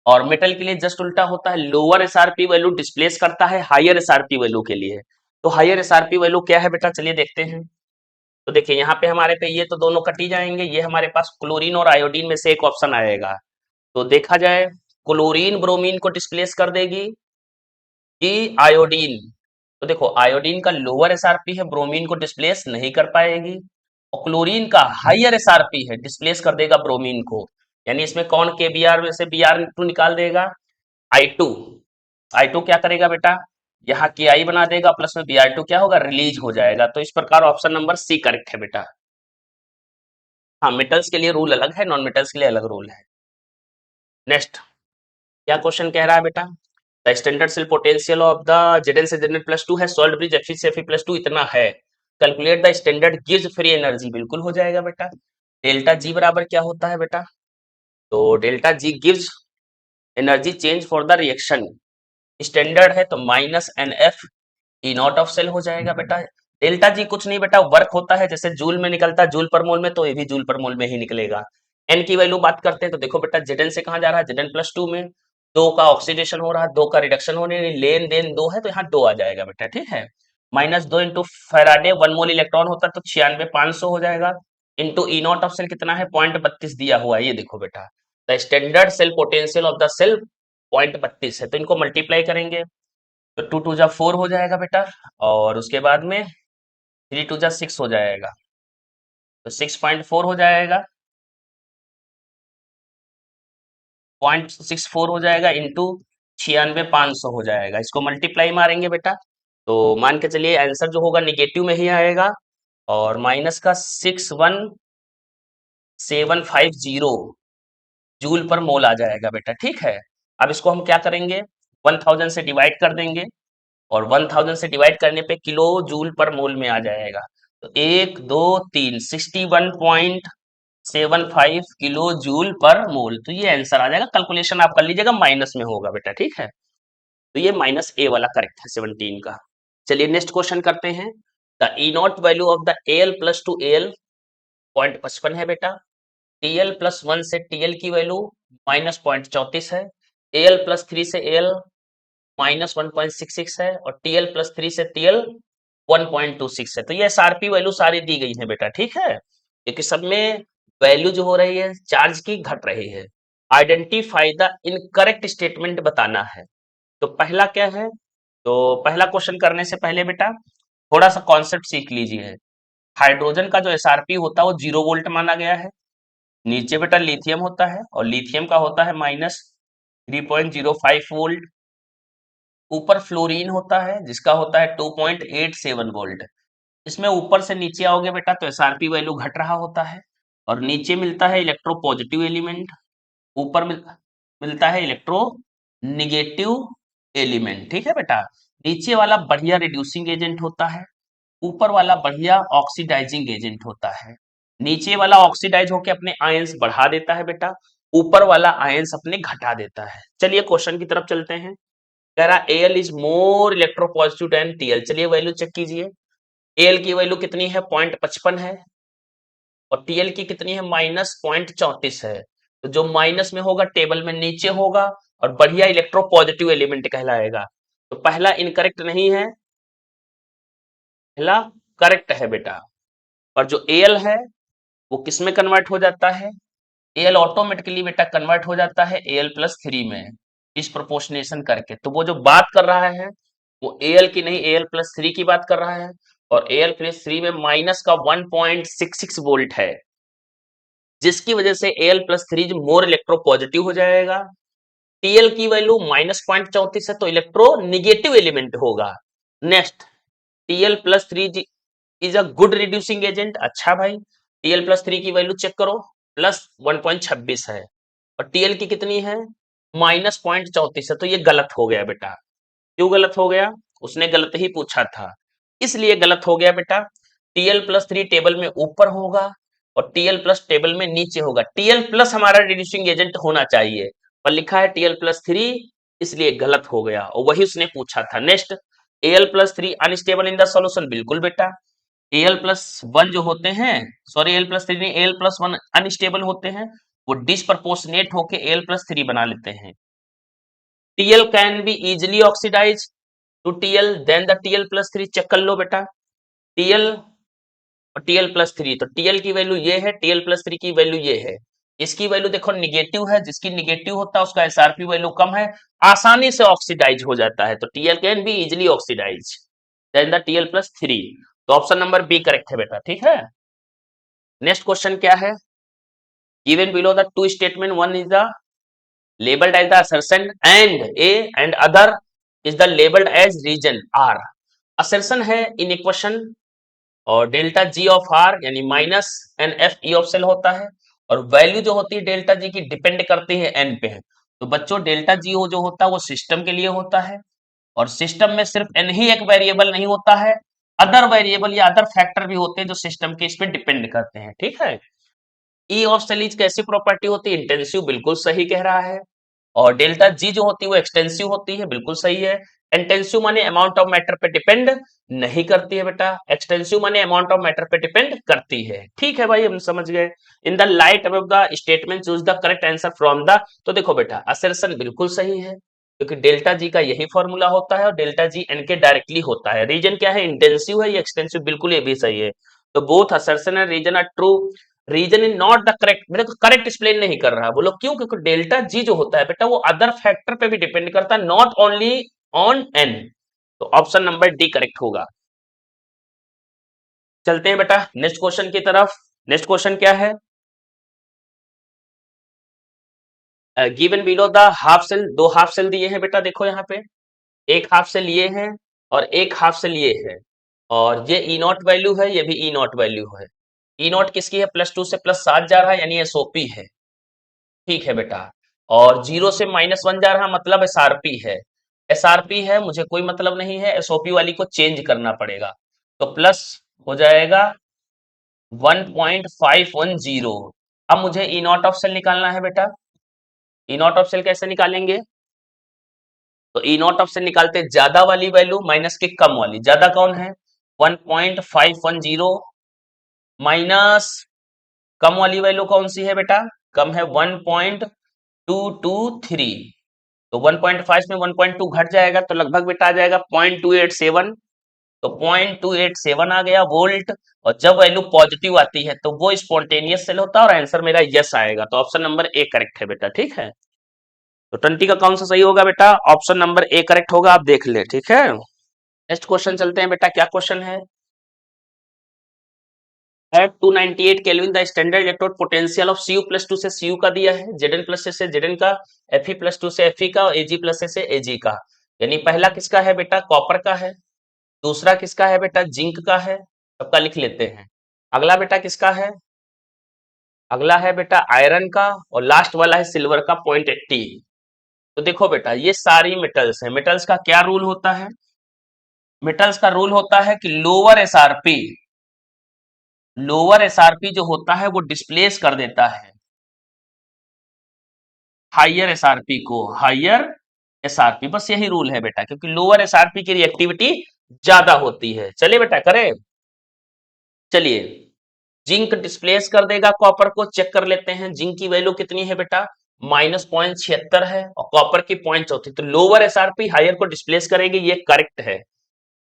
Speaker 1: और मेटल के लिए जस्ट उल्टा होता है, लोअर एसआरपी वैल्यू डिस्प्लेस करता है हायर एसआरपी वैल्यू के लिए। तो हायर एसआरपी वैल्यू क्या है बेटा? चलिए देखते हैं। तो देखिए यहाँ पे हमारे पे ये तो दोनों कट ही जाएंगे, ये हमारे पास क्लोरीन और आयोडीन में से एक ऑप्शन आएगा। तो देखा जाए, क्लोरीन ब्रोमीन को डिस्प्लेस कर देगी कि आयोडीन? तो देखो आयोडीन का लोअर एसआरपी है, ब्रोमीन को डिस्प्लेस नहीं कर पाएगी, और क्लोरीन का हायर एसआरपी है, डिस्प्लेस कर देगा ब्रोमीन को। यानी इसमें कौन के बी आर में से बी आर टू निकाल देगा, आई टू। आई टू क्या करेगा बेटा, यहाँ के आई बना देगा, प्लस में बी आर टू क्या होगा, रिलीज हो जाएगा। तो इस प्रकार ऑप्शन नंबर सी करेक्ट है बेटा। हाँ, मेटल्स के लिए रूल अलग है, नॉन मेटल्स के लिए अलग रूल है। नेक्स्ट क्या क्वेश्चन कह रहा है बेटा, the standard cell potential of the Z से जेड प्लस टू है, सॉल्ट ब्रिज एफ से एफ प्लस टू इतना है, कैलकुलेट द स्टैंडर्ड गिव्स फ्री एनर्जी। बिल्कुल हो जाएगा बेटा। डेल्टा जी बराबर क्या होता है बेटा, तो डेल्टा जी गिव्स energy change for the reaction, standard है तो minus N F E naught of cell हो जाएगा बेटा। डेल्टा जी कुछ नहीं बेटा, वर्क होता है, जैसे जूल में निकलता है जूल पर मोल में, तो ये भी जूल पर मोल में ही निकलेगा। एन की वैल्यू बात करते हैं तो देखो बेटा, जेडन से कहाँ जा रहा है, जेडन प्लस टू में, दो का ऑक्सीडेशन हो रहा है, दो का रिडक्शन होने, लेन देन दो है तो यहाँ दो आ जाएगा बेटा, ठीक है। माइनस दो into Faraday, one mole electron होता है तो 96,500 हो जाएगा, into E naught of cell कितना है, 0.32 दिया हुआ है, ये देखो बेटा, the standard cell potential of the cell 0.32 है, तो इनको मल्टीप्लाई करेंगे तो टू टू जा फोर हो जाएगा बेटा, और उसके बाद में थ्री टू जा सिक्स हो जाएगा, तो 6.4 हो जाएगा, 0.64 हो जाएगा, इंटू 96,500 हो जाएगा, इसको मल्टीप्लाई मारेंगे बेटा, तो मान के चलिए आंसर जो होगा निगेटिव में ही आएगा, और माइनस का 61750 जूल पर मोल आ जाएगा बेटा, ठीक है। अब इसको हम क्या करेंगे, 1000 से डिवाइड कर देंगे, और 1000 से डिवाइड करने पे किलो जूल पर मोल में आ जाएगा, तो एक दो तीन 61.75 किलो जूल पर मोल, तो ये आंसर आ जाएगा। कैलकुलेशन आप कर लीजिएगा, माइनस में होगा बेटा, ठीक है। तो ये माइनस ए वाला करेक्ट है 17 का। चलिए नेक्स्ट क्वेश्चन करते हैं, the E not value of the L plus two L 0.55 है बेटा, टीएल प्लस वन से टीएल की वैल्यू माइनस 0.34 है, एल प्लस थ्री से एल माइनस 1.66 है, और टीएल प्लस थ्री से टीएल 1.26 है। तो ये एसआरपी वैल्यू सारी दी गई है बेटा, ठीक है, क्योंकि सब में वैल्यू जो हो रही है चार्ज की घट रही है। आइडेंटिफाई द इनकरेक्ट स्टेटमेंट बताना है। तो पहला क्या है, तो पहला क्वेश्चन करने से पहले बेटा थोड़ा सा कॉन्सेप्ट सीख लीजिए। हाइड्रोजन का जो एसआरपी होता है वो 0 वोल्ट माना गया है, नीचे बेटा लिथियम होता है, और लिथियम का होता है -3.05 वोल्ट, ऊपर फ्लोरीन होता है जिसका होता है 2.87 वोल्ट। इसमें ऊपर से नीचे आओगे बेटा तो एसआरपी वैल्यू घट रहा होता है, और नीचे मिलता है इलेक्ट्रोपॉजिटिव एलिमेंट, ऊपर मिलता है इलेक्ट्रो निगेटिव एलिमेंट, ठीक है बेटा। नीचे वाला बढ़िया रिड्यूसिंग एजेंट होता है, ऊपर वाला बढ़िया ऑक्सीडाइजिंग एजेंट होता है। नीचे वाला ऑक्सीडाइज होकर अपने आयंस बढ़ा देता है बेटा, ऊपर वाला आयंस अपने घटा देता है। चलिए क्वेश्चन की तरफ चलते हैं। कह रहा L is more electropositive than TL. चलिए वैल्यू चेक कीजिए, एल की वैल्यू कितनी है, 0.55 है, और टीएल की कितनी है, -0.34 है। तो जो माइनस में होगा टेबल में नीचे होगा, और बढ़िया इलेक्ट्रोपॉजिटिव एलिमेंट कहलाएगा। तो पहला इनकरेक्ट नहीं है, पहला करेक्ट है बेटा। और जो एल है वो किस में कन्वर्ट हो जाता है, एल ऑटोमेटिकली बेटा कन्वर्ट हो जाता है एल प्लस थ्री में, इस प्रोपोर्शनेशन करके। तो वो जो बात कर रहा है वो एल की नहीं, एल प्लस थ्री की बात कर रहा है, और एल प्लस थ्री में माइनस का 1.66 वोल्ट है, जिसकी वजह से L plus three more electro positive हो जाएगा। टीएल की वैल्यू -0.34 है तो इलेक्ट्रो निगेटिव एलिमेंट होगा। Next, TL plus three is a good reducing agent. अच्छा भाई, टीएल प्लस थ्री की वैल्यू चेक करो, +1.26 है, और टीएल की कितनी है, -0.34 है, तो ये गलत हो गया बेटा। क्यों गलत हो गया, उसने गलत ही पूछा था, इसलिए गलत हो गया बेटा। टीएल प्लस थ्री टेबल में ऊपर होगा, और टीएल प्लस टेबल में नीचे होगा। टीएल प्लस हमारा रिड्यूसिंग एजेंट होना चाहिए, पर लिखा है टीएल प्लस थ्री, इसलिए गलत हो गया, और वही उसने पूछा था। Next, L plus three unstable in the solution. बिल्कुल बेटा, एल प्लस वन जो होते हैं, सॉरी एल प्लस थ्री नहीं, एल प्लस वन अनस्टेबल होते हैं, वो डिसप्रपोर्शनेट होके एल प्लस थ्री बना लेते हैं। TL can be easily oxidise to TL then the TL plus three. Check कर लो बेटा, टीएल और टीएल प्लस थ्री, तो टीएल की वैल्यू ये है, टीएल प्लस थ्री की वैल्यू ये है। इसकी वैल्यू देखो निगेटिव है, जिसकी निगेटिव होता है उसका एसआरपी वैल्यू कम है, आसानी से ऑक्सीडाइज हो जाता है, तो TL can be easily oxidise then the TL plus three. तो ऑप्शन नंबर बी करेक्ट है बेटा, ठीक है। नेक्स्ट क्वेश्चन क्या है, given below the two statement, one is the labeled as the assertion and other is the labeled as region R. assertion है in equation और delta G of R यानी minus N F E of cell होता है, और value जो होती है delta G की डिपेंड करती है एन पे है। तो बच्चों डेल्टा जी जो होता है वो सिस्टम के लिए होता है, और सिस्टम में सिर्फ एन ही एक वेरिएबल नहीं होता है, अदर वेरिएबल या अदर फैक्टर भी होते हैं जो सिस्टम के इस पे डिपेंड करते हैं। ठीक है, ई ऑफ सेल इज कैसी प्रॉपर्टी होती है? इंटेंसिव, बिल्कुल सही कह रहा है। और डेल्टा जी जो होती है वो एक्सटेंसिव होती है, बिल्कुल सही है। इंटेंसिव माने अमाउंट ऑफ मैटर पे डिपेंड नहीं करती है बेटा, एक्सटेंसिव माने अमाउंट ऑफ मैटर पे डिपेंड करती है। ठीक है भाई, हम समझ गए। In the light above the statement choose the correct answer from the, तो देखो बेटा असर्शन बिल्कुल सही है क्योंकि डेल्टा जी का यही फॉर्मूला होता है और डेल्टा जी एन के डायरेक्टली होता है। रीजन क्या है? इंटेंसिव है या एक्सटेंसिव? बिल्कुल ये भी सही है। तो both assertion and reason are true. Reason is not the correct, मेरे को करेक्ट एक्सप्लेन नहीं कर रहा। बोलो क्यों? क्योंकि डेल्टा जी जो होता है बेटा वो अदर फैक्टर पे भी डिपेंड करता है, नॉट ओनली ऑन एन। तो ऑप्शन नंबर डी करेक्ट होगा। चलते हैं बेटा नेक्स्ट क्वेश्चन की तरफ। नेक्स्ट क्वेश्चन क्या है? Given below the half cell, दो हाफ सेल दिए हैं बेटा, देखो यहाँ पे एक हाफ सेल ये है और एक हाफ सेल ये है, और ये ई नॉट वैल्यू है, ये भी ई नॉट वैल्यू है। ई नॉट किसकी है? +2 से +7 जा रहा है यानी एसओपी है। ठीक है बेटा, और 0 से -1 जा रहा मतलब एसआरपी है। एसआरपी है, मुझे कोई मतलब नहीं है, एसओपी वाली को चेंज करना पड़ेगा। तो प्लस हो जाएगा 1.510। अब मुझे ई नॉट ऑफ सेल निकालना है बेटा। ई नॉट ऑफ सेल कैसे निकालेंगे? तो ई नॉट ऑफ सेल निकालते ज्यादा वाली वैल्यू माइनस की कम वाली। ज्यादा कौन है? 1.510 माइनस कम वाली वैल्यू कौन सी है बेटा? कम है 1.223। तो 1.5 में 1.2 घट जाएगा तो लगभग बेटा आ जाएगा 0.287। तो 0.287 आ गया वोल्ट, और जब वैल्यू पॉजिटिव आती है तो वो स्पॉन्टेनियस सेल होता है और आंसर मेरा यस आएगा। तो ऑप्शन नंबर ए करेक्ट है बेटा। ठीक है, तो 20 का कौन सा सही होगा बेटा? ऑप्शन नंबर ए करेक्ट होगा, आप देख ले। ठीक है, नेक्स्ट क्वेश्चन चलते हैं बेटा। क्या क्वेश्चन है? At 298 Kelvin the standard electrode potential of Cu+2 से Cu का दिया है, Zn+ से Zn का, Fe+2 से Fe का, और Ag+ से Ag का। यानी पहला किसका है बेटा? कॉपर का है। दूसरा किसका है बेटा? जिंक का है। सबका लिख लेते हैं। अगला बेटा किसका है? अगला है बेटा आयरन का, और लास्ट वाला है सिल्वर का 0.80। तो देखो बेटा ये सारी मेटल्स हैं। मेटल्स का क्या रूल होता है? मेटल्स का रूल होता है कि लोअर एसआरपी जो होता है वो डिस्प्लेस कर देता है हाइयर एसआरपी को, हाइयर एसआरपी। बस यही रूल है बेटा, क्योंकि लोअर एसआरपी की रिएक्टिविटी ज्यादा होती है। चलिए बेटा करें। चलिए, जिंक डिस्प्लेस कर देगा कॉपर को, चेक कर लेते हैं। जिंक की वैल्यू कितनी है बेटा? -0.76 है, और कॉपर की 0.34। तो लोअर एसआरपी हाइयर को डिस्प्लेस करेगी, ये करेक्ट है।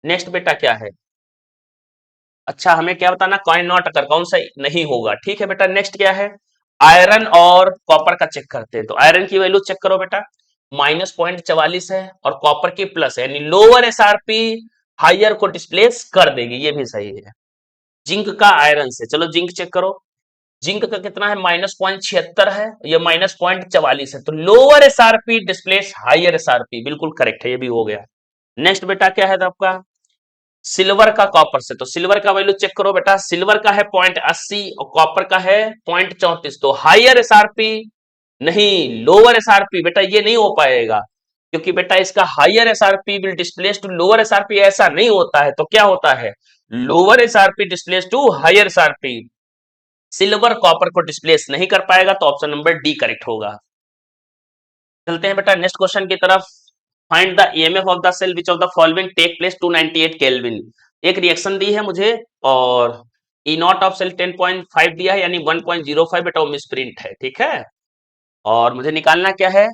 Speaker 1: नेक्स्ट बेटा क्या है? अच्छा, हमें क्या बताना? कॉइन नॉट अकर, कौन सा नहीं होगा। ठीक है बेटा, नेक्स्ट क्या है? आयरन और कॉपर का चेक करते हैं। तो आयरन की वैल्यू चेक करो बेटा, -0.44 है, और कॉपर की प्लस है, यानी लोअर एसआरपी हाइयर को डिस्प्लेस कर देगी, ये भी सही है। जिंक का आयरन से, चलो जिंक चेक करो। जिंक का कितना है? -0.76 है, ये -0.44 है। तो lower SRP displace higher SRP, बिल्कुल करेक्ट है, ये भी हो गया। नेक्स्ट बेटा क्या है आपका? सिल्वर का कॉपर से। तो सिल्वर का वैल्यू चेक करो बेटा। सिल्वर का है 0.80 और कॉपर का है 0.34। तो हाइयर एसआरपी नहीं, लोअर एसआरपी। बेटा ये नहीं हो पाएगा, क्योंकि बेटा इसका higher SRP will displace to lower SRP, ऐसा नहीं होता है। तो क्या होता है? Lower SRP displace to higher SRP. Silver copper को डिस्प्लेस नहीं कर पाएगा, तो ऑप्शन नंबर डी करेक्ट होगा। चलते हैं बेटा नेक्स्ट क्वेश्चन की तरफ। Find the EMF of the cell which of the following take place 298 Kelvin. एक रिएक्शन दी है मुझे, और ई नॉट ऑफ सेल 10.5 दिया है, यानी 1.05 बेटा वो मिसप्रिंट है। ठीक है, और मुझे निकालना क्या है?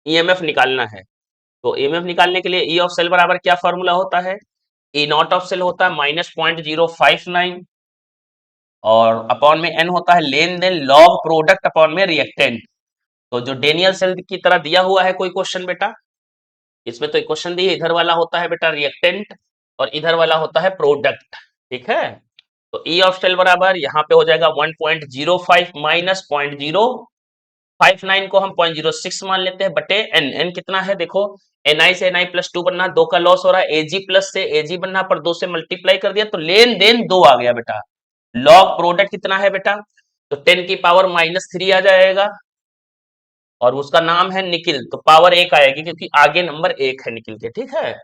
Speaker 1: ईएमएफ निकालना है। तो ईएमएफ निकालने के लिए ई ऑफ सेल बराबर क्या फॉर्मूला होता है? ई नॉट ऑफ सेल होता है -0.059, और अपॉन में एन होता है लेन देन लॉग प्रोडक्ट अपॉन में रिएक्टेंट। तो जो डेनियल सेल की तरह दिया हुआ है कोई क्वेश्चन बेटा, इसमें तो इक्वेशन दी है, इधर वाला होता है बेटा रिएक्टेंट और इधर वाला होता है प्रोडक्ट। ठीक है, तो ई ऑफ सेल बराबर यहाँ पे हो जाएगा 1.05 माइनस 0.059 को हम 0.06 मान लेते हैं बटे एन। एन कितना है देखो, एनआई से एनआई प्लस 2 बनना, 2 का लॉस हो रहा है, एजी प्लस से एजी बनना पर 2 से मल्टीप्लाई कर दिया तो लेन देन 2 आ गया बेटा। लॉग प्रोडक्ट कितना है बेटा, तो 10 की पावर -3 आ जाएगा और उसका नाम है निकिल, तो पावर 1 आएगी क्योंकि आगे नंबर 1 है निकिल के, ठीक है।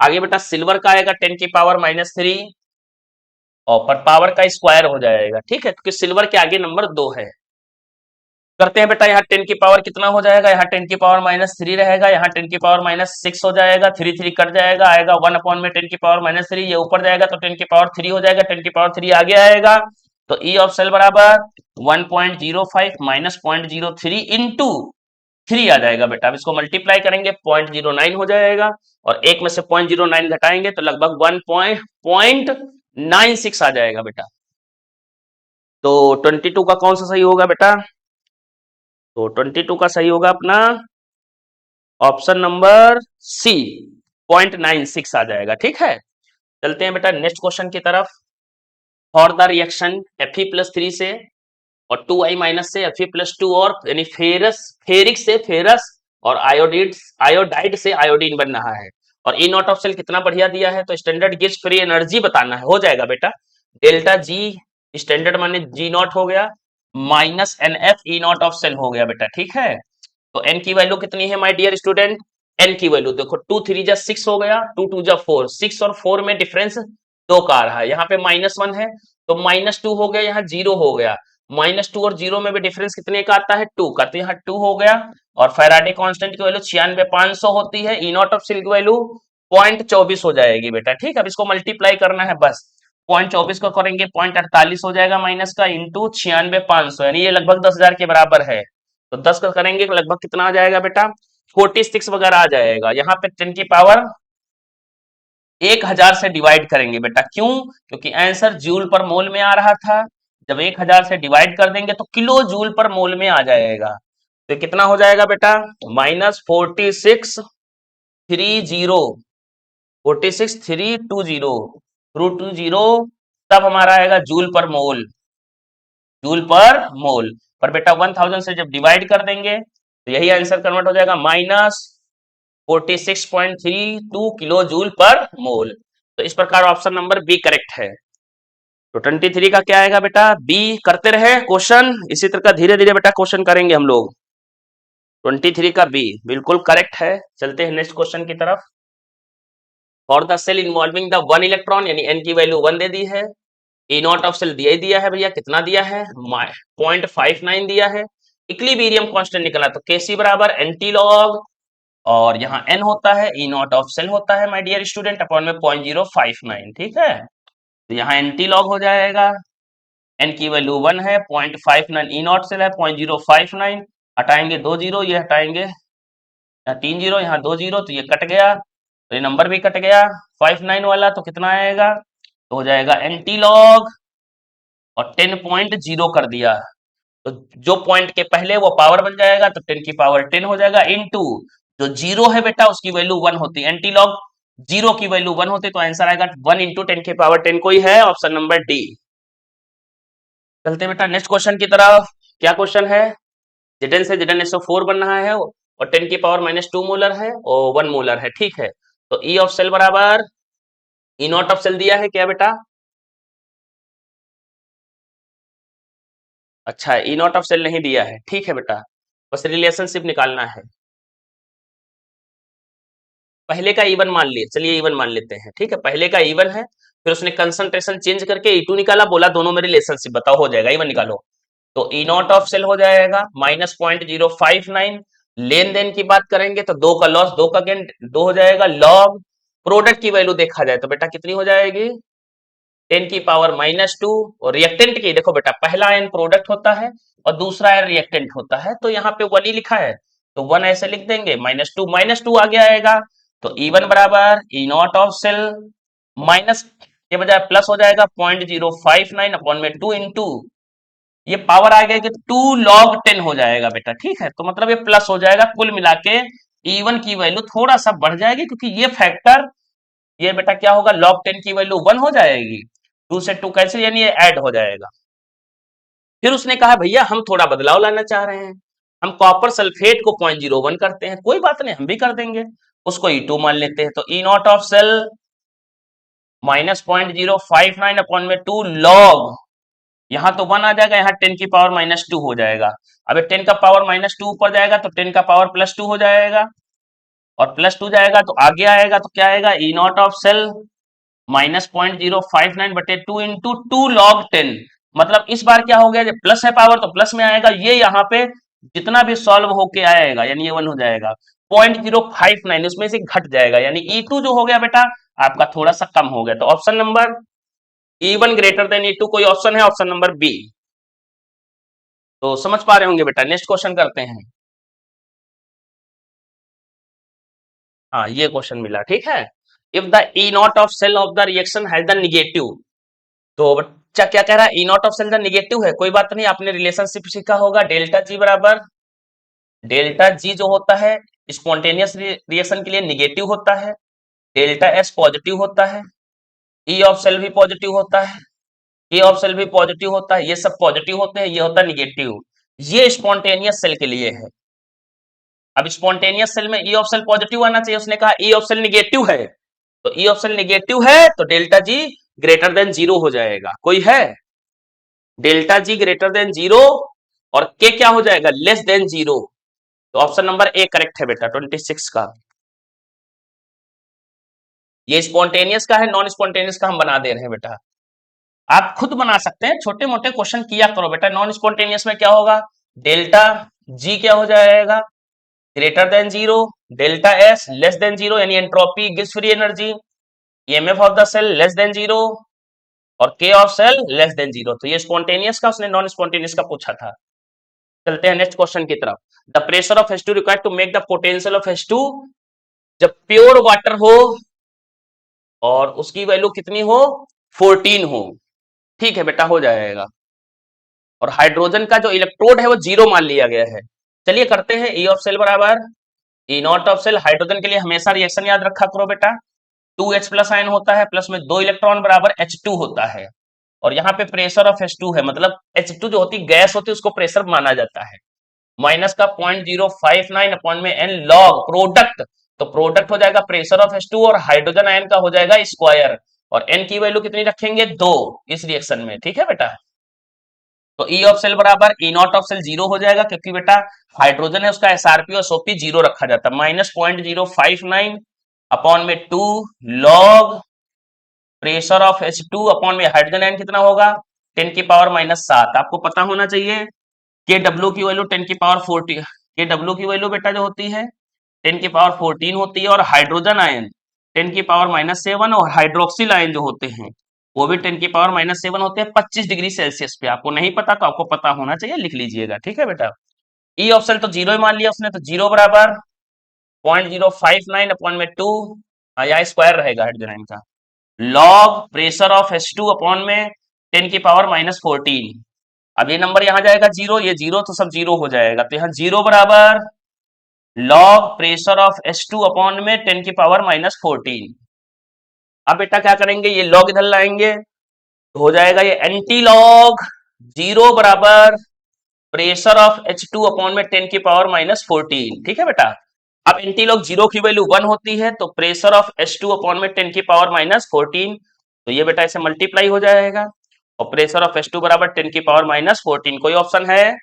Speaker 1: आगे बेटा सिल्वर का आएगा 10 की पावर -3 और पर पावर का स्क्वायर हो जाएगा, ठीक है, क्योंकि सिल्वर के आगे नंबर 2 है। करते हैं बेटा, यहाँ 10 की पावर कितना हो जाएगा, यहाँ 10 की पावर -3 रहेगा, यहाँ 10 की पावर -6 हो जाएगा, 3 3 कट जाएगा, आएगा 1 अपॉन में 10 की पावर -3, ये ऊपर जाएगा तो 10 की पावर 3 हो जाएगा, 10 की पावर 3 आगे आएगा, तो ई ऑफ सेल बराबर 1.05 माइनस 0.03 इंटू 3 आ जाएगा बेटा। अब इसको मल्टीप्लाई करेंगे 0.09 हो जाएगा और एक में से 0.09 घटाएंगे तो लगभग 1.96 आ जाएगा बेटा। तो 22 का कौन सा सही होगा बेटा, तो 22 का सही होगा अपना ऑप्शन नंबर सी, 0.96 आ जाएगा, ठीक है। चलते हैं बेटा नेक्स्ट क्वेश्चन की तरफ। फॉर द रिएक्शन Fe+3 से और 2i माइनस से Fe+2 और यानी फेरिक से फेरस और आयोडाइड से आयोडीन बन रहा है और ई नॉट ऑफ सेल कितना बढ़िया दिया है, तो स्टैंडर्ड गेज फ्री एनर्जी बताना है, हो जाएगा बेटा। डेल्टा जी स्टैंडर्ड माने जी नॉट हो गया minus NF E naught of cell हो गया बेटा, ठीक है। तो n की वैल्यू कितनी है माय डियर स्टूडेंट, n की वैल्यू देखो 2 3 जा 6 हो गया, 2 2 जा 4, 6 और 4 में डिफरेंस 2 का आ रहा है, यहाँ पे -1 है तो -2 हो गया, यहाँ 0 हो गया, -2 और 0 में भी डिफरेंस कितने का आता है 2 का, तो यहाँ 2 हो गया। और फैराडे कांस्टेंट की वैल्यू 96500 होती है, ई नॉट ऑफ सेल की वैल्यू 0.24 हो जाएगी बेटा, ठीक है। अब इसको मल्टीप्लाई करना है बस, 0.24 को करेंगे 0.48 हो जाएगा माइनस का इंटू 96500, यानी ये लगभग 10,000 के बराबर है। तो 10 का करेंगे तो लगभग कितना आ जाएगा बेटा, 46 वगैरह आ जाएगा। यहाँ पे 10 की पावर 1000 से डिवाइड करेंगे बेटा, क्यों, क्योंकि आंसर जूल पर मोल में आ रहा था, जब 1000 से डिवाइड कर देंगे तो किलो जूल पर मोल में आ जाएगा। तो कितना हो जाएगा बेटा, -46,320 तब हमारा आएगा जूल पर मोल, जूल पर मोल। पर बेटा 1000 से जब डिवाइड कर देंगे तो यही आंसर कन्वर्ट हो जाएगा -46.32 किलो जूल पर मोल। तो इस प्रकार ऑप्शन नंबर बी करेक्ट है। तो 23 का क्या आएगा बेटा, बी। करते रहे क्वेश्चन इसी तरह धीरे धीरे बेटा क्वेश्चन करेंगे हम लोग। 23 का बी बिल्कुल करेक्ट है। चलते हैं नेक्स्ट क्वेश्चन की तरफ। For the cell involving the 1 electron, यानी n की वैल्यू 1 दे दी है, ई नॉट ऑफ सेल दिया ही दिया है भैया, कितना दिया है 0.59 दिया है, इक्विलिब्रियम कांस्टेंट निकला तो Kc बराबर एंटी लॉग और यहाँ n होता है, ई नॉट ऑफ सेल होता है माय डियर स्टूडेंट अपॉन में 0.059, ठीक है। तो यहाँ एंटी लॉग हो जाएगा, n की वैल्यू 1 है, 0.59 ई नॉट सेल है, 0.059 हटाएंगे 2 जीरो, ये हटाएंगे यहाँ 3 जीरो, यहाँ 2 जीरो, तो ये कट गया, तो ये नंबर भी कट गया 59 वाला, तो कितना आएगा, तो हो जाएगा एंटी लॉग और 10.0 कर दिया, तो जो पॉइंट के पहले वो पावर बन जाएगा तो 10 की पावर 10 हो जाएगा इनटू जो जीरो है बेटा उसकी वैल्यू 1 होती है, एंटी लॉग जीरो की वैल्यू 1 होती है, तो आंसर आएगा 1 इंटू 10 की पावर 10 कोई है, ऑप्शन नंबर डी। चलते हैं बेटा नेक्स्ट क्वेश्चन की तरफ। क्या क्वेश्चन है, Zn से ZnSO4 बन रहा है और 10 की पावर -2 मोलर है और 1 मोलर है, ठीक है। तो ई ऑफ सेल बराबर ई नॉट ऑफ सेल दिया है क्या बेटा, अच्छा ई नॉट ऑफ सेल नहीं दिया है, ठीक है बेटा, बस रिलेशनशिप निकालना है। पहले का इवन मान लिए, चलिए इवन मान लेते हैं, ठीक है, पहले का इवन है, फिर उसने कंसंट्रेशन चेंज करके E2 निकाला, बोला दोनों में रिलेशनशिप बताओ, हो जाएगा, इवन निकालो। तो ई नॉट ऑफ सेल हो जाएगा -0.059, लेन देन की बात करेंगे तो 2 का लॉस 2 का गेन 2 हो जाएगा, लॉग प्रोडक्ट की वैल्यू देखा जाए तो बेटा कितनी हो जाएगी 10 की पावर -2, और रिएक्टेंट की देखो बेटा पहला एन प्रोडक्ट होता है और दूसरा एन रिएक्टेंट होता है, तो यहाँ पे 1 ही लिखा है तो 1 ऐसे लिख देंगे, -2 आगे आएगा, तो E1 बराबर E naught of cell minus के बजाय प्लस हो जाएगा 0.059 अपॉन में 2 इंटू ये पावर आ गया कि 2 log 10 हो जाएगा बेटा, ठीक है, तो मतलब ये प्लस हो जाएगा, कुल मिला के E1 की वैल्यू थोड़ा सा बढ़ जाएगी क्योंकि ये फैक्टर ये बेटा क्या होगा log 10 की वैल्यू 1 हो जाएगी 2 से 2 कैंसिल, यानी ये ऐड हो जाएगा। फिर उसने कहा भैया हम थोड़ा बदलाव लाना चाह रहे हैं, हम कॉपर सल्फेट को 0.01 करते हैं। कोई बात नहीं, हम भी कर देंगे, उसको E2 मान लेते हैं। तो E naught of cell minus 0.059 upon में 2 लॉग, यहाँ तो 1 आ जाएगा, यहाँ 10 की पावर -2 हो जाएगा। अब 10 का पावर -2 ऊपर जाएगा तो 10 का पावर +2 हो जाएगा, और +2 जाएगा तो आगे आएगा तो क्या आएगा, E naught of cell -0.059/2 into 2 log 10। मतलब इस बार क्या हो गया, जब प्लस है पावर तो प्लस में आएगा, ये यहाँ पे जितना भी सॉल्व होके आएगा यानी ये 1 हो जाएगा, 0.059 उसमें से घट जाएगा, यानी E2 जो हो गया बेटा आपका थोड़ा सा कम हो गया। तो option number E1 greater than E2 कोई ऑप्शन है, ऑप्शन नंबर बी। तो समझ पा रहे होंगे बेटा। नेक्स्ट क्वेश्चन करते हैं। हाँ ये क्वेश्चन मिला, ठीक है। If the E naught of cell of the reaction has the negative, तो बच्चा क्या कह रहा है, E naught of cell the negative है। कोई बात नहीं, आपने रिलेशनशिप सीखा होगा, डेल्टा जी बराबर डेल्टा जी जो होता है स्पॉन्टेनियस रिएक्शन के लिए निगेटिव होता है, डेल्टा एस पॉजिटिव होता है, ई ऑफ सेल भी पॉजिटिव होता है, ए ऑफ सेल भी पॉजिटिव होता है, ये सब पॉजिटिव होते हैं, ये होता है निगेटिव। ये स्पॉन्टेनियस सेल के लिए है। अब स्पॉन्टेनियस सेल में ई ऑफ सेल पॉजिटिव आना चाहिए, उसने कहा ई ऑफ सेल निगेटिव है, तो ई ऑफ सेल निगेटिव है तो डेल्टा जी ग्रेटर देन 0 हो जाएगा। कोई है, डेल्टा जी ग्रेटर देन 0 और के क्या हो जाएगा, लेस देन 0। तो ऑप्शन नंबर ए करेक्ट है बेटा 26 का। ये स्पॉन्टेनियस का है, नॉन स्पॉन्टेनियस का हम बना दे रहे हैं बेटा, आप खुद बना सकते हैं, छोटे मोटे क्वेश्चन किया करो बेटा। नॉन स्पॉन्टेनियस में क्या होगा, डेल्टा जी क्या हो जाएगा, greater than 0, delta S less than 0 यानी एंट्रोपी गिव्स free energy, EMF of the cell less than 0 और के ऑफ सेल लेस देन 0। तो ये स्पॉन्टेनियस का, उसने नॉन स्पॉन्टेनियस का पूछा था। चलते हैं नेक्स्ट क्वेश्चन की तरफ। The pressure of H2 required to make the potential of H2, जब प्योर वाटर हो और उसकी वैल्यू कितनी हो, 14 हो, ठीक है बेटा हो जाएगा। और हाइड्रोजन का जो इलेक्ट्रोड है वो 0 मान लिया गया है। चलिए करते हैं, ई ऑफ सेल बराबर E naught of cell, hydrogen के लिए हमेशा रिएक्शन याद रखा करो बेटा, 2H प्लस आयन होता है, प्लस में 2 इलेक्ट्रॉन बराबर H2 होता है, और यहाँ पे प्रेशर ऑफ H2 है, मतलब H2 जो होती गैस होती है उसको प्रेशर माना जाता है। माइनस का 0.059 अपॉन में n लॉग प्रोडक्ट, तो प्रोडक्ट हो जाएगा प्रेशर ऑफ H2 और हाइड्रोजन आयन का हो जाएगा स्क्वायर, और n की वैल्यू कितनी रखेंगे, 2 इस रिएक्शन में, ठीक है बेटा। तो ई ऑफ सेल बराबर ई नॉट ऑफ सेल 0 हो जाएगा, क्योंकि बेटा हाइड्रोजन है उसका एसआरपी और एसओपी 0 रखा जाता है। -0.059 अपॉन में 2 log pressure of H2 upon में हाइड्रोजन आयन कितना होगा, 10 की पावर -7। आपको पता होना चाहिए के डब्ल्यू की वैल्यू 10 की पावर 14, के डब्ल्यू की वैल्यू बेटा जो होती है 10 की पावर 14 होती है, और हाइड्रोजन आयन 10 की पावर -7, और हाइड्रोक्सिल आयन जो होते हैं वो भी 10 की पावर -7 होते हैं 25 डिग्री सेल्सियस पे। आपको नहीं पता तो आपको पता होना चाहिए, लिख लीजिएगा, ठीक है बेटा। ई ऑफ सेल तो 0 ही मान लिया उसने, तो 0 बराबर 0.059 अपॉन में 2, या स्क्वायर रहेगा हाइड्रोजन आयन का, log pressure of H2 upon में 10 की पावर -14। अब ये नंबर यहाँ जाएगा 0, ये 0 तो सब 0 हो जाएगा, तो यहाँ 0 बराबर log pressure of H2 upon में 10 की पावर -14। अब बेटा क्या करेंगे, ये लॉग इधर लाएंगे तो हो जाएगा ये एंटी लॉग 0 बराबर प्रेशर ऑफ H2 अपॉन में 10 की पावर -14, ठीक है बेटा। अब एंटी लॉग 0 की वैल्यू 1 होती है, तो प्रेशर ऑफ H2 अपॉन में 10 की पावर -14, तो ये बेटा इसे मल्टीप्लाई हो जाएगा, और प्रेशर ऑफ H2 बराबर 10 की पावर -14। कोई ऑप्शन है,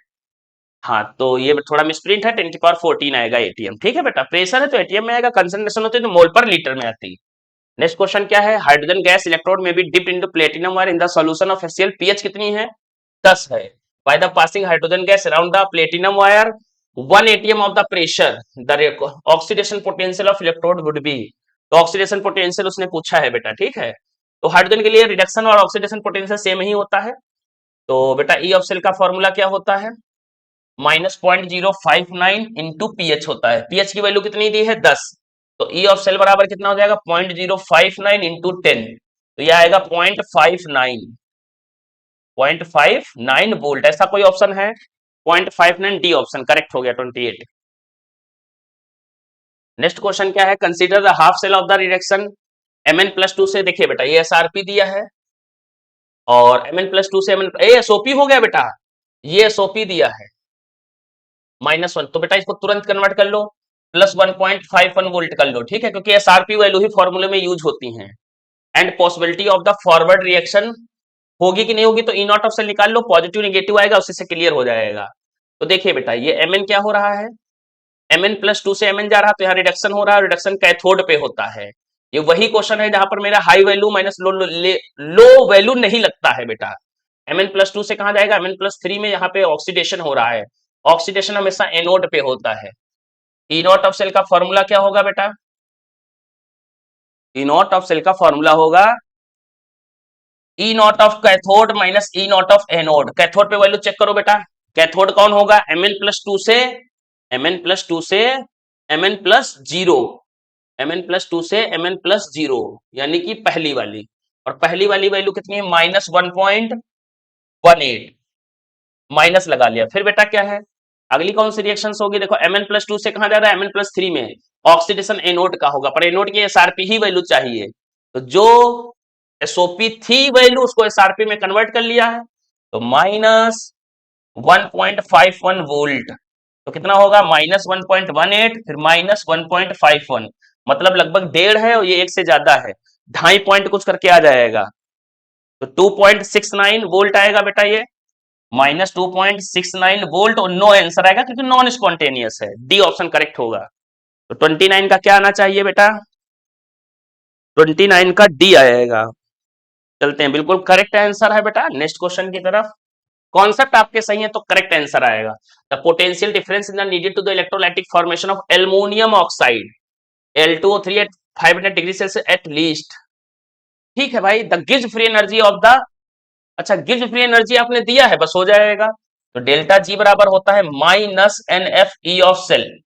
Speaker 1: हाँ तो ये थोड़ा मिसप्रिंट है, 10 की पावर 14 आएगा एटीएम, ठीक है बेटा। प्रेशर है तो एटीएम में आएगा, कंसंट्रेशन होती है तो मोल पर लीटर में आती है। नेक्स्ट क्वेश्चन क्या है, हाइड्रोजन गैस इलेक्ट्रोड में be dipped into platinum wire in the solution of HCl, pH कितनी है, 10 है। By the passing hydrogen gas around the platinum wire 1 atm of the pressure the oxidation potential of electrode would be, तो oxidation potential उसने पूछा है बेटा, ठीक है। तो हाइड्रोजन के लिए रिडक्शन और ऑक्सीडेशन पोटेंशियल सेम ही होता है, तो बेटा ई ऑफ सेल का फॉर्मूला क्या होता है, -0.059 इंटू पीएच होता है। पीएच की वैल्यू कितनी दी है, 10, तो ई ऑफ सेल बराबर कितना हो जाएगा, 0.059 इंटू 10, तो यह आएगा 0.59 वोल्ट। ऐसा कोई ऑप्शन है, 0.59 डी ऑप्शन करेक्ट हो गया 28। नेक्स्ट क्वेश्चन क्या है, consider the half cell of the reaction Mn+2 से, देखिए बेटा ये एसआरपी दिया है, और Mn+2 से Mn एसओपी हो गया बेटा, ये एसओपी दिया है -1, तो बेटा इसको तुरंत कन्वर्ट कर लो, +1.51 वोल्ट कर लो, ठीक है, क्योंकि एसआरपी वैल्यू ही फॉर्मूले में यूज होती हैं। And possibility of the forward reaction होगी कि नहीं होगी, तो ई नॉट ऑफ सेल निकाल लो, पॉजिटिव निगेटिव आएगा, उसी से क्लियर हो जाएगा। तो देखिए बेटा, ये Mn क्या हो रहा है, Mn+2 से Mn जा रहा, तो यहाँ रिडक्शन हो रहा है, रिडक्शन कैथोड पे होता है। ये वही क्वेश्चन है जहां पर मेरा high value minus low value नहीं लगता है बेटा। Mn+2 से कहां जाएगा, Mn+3 में यहाँ पे ऑक्सीडेशन हो रहा है, ऑक्सीडेशन हमेशा एनोड पे होता है। ई नॉट ऑफ सेल का फॉर्मूला क्या होगा बेटा, ई नॉट ऑफ सेल का फॉर्मूला होगा E naught of cathode minus E naught of anode. Cathode पे वैल्यू चेक करो बेटा, कैथोड कौन होगा, Mn+2 से Mn+2 से Mn+0, Mn+2 से Mn+0 यानी कि पहली वाली, और पहली वाली वैल्यू कितनी है, -1.18, माइनस लगा लिया। फिर बेटा क्या है, अगली कौन सी रिएक्शन होगी, देखो Mn+2 से कहां जा रहा है, Mn+3 में, ऑक्सीडेशन एनोड का होगा, पर एनोड की एसआरपी ही वैल्यू चाहिए, तो जो एसओपी थी वैल्यू उसको एसआरपी में कन्वर्ट कर लिया है, तो -1.51 वोल्ट, तो कितना होगा, -1.18, फिर -1.51, मतलब लगभग 1.5 है, और ये 1 से ज्यादा है, 2.5 पॉइंट कुछ करके आ जाएगा, तो 2.69 वोल्ट आएगा बेटा, ये -2.69 वोल्ट, और नो आंसर आएगा क्योंकि नॉन स्पॉन्टेनियस है, डी ऑप्शन करेक्ट होगा। तो 29 का क्या आना चाहिए बेटा, 29 का डी आएगा। चलते हैं, बिल्कुल करेक्ट आंसर है बेटा, नेक्स्ट क्वेश्चन की तरफ। कॉन्सेप्ट आपके सही है तो करेक्ट आंसर आएगा। The potential difference in the needed to the electrolytic formation of aluminium oxide Al2O3 at 500 degree Celsius at least, ठीक है भाई, द गिव्स फ्री एनर्जी ऑफ द, अच्छा गिव्स फ्री एनर्जी आपने दिया है, बस हो जाएगा, तो डेल्टा जी बराबर होता है -NF E of cell,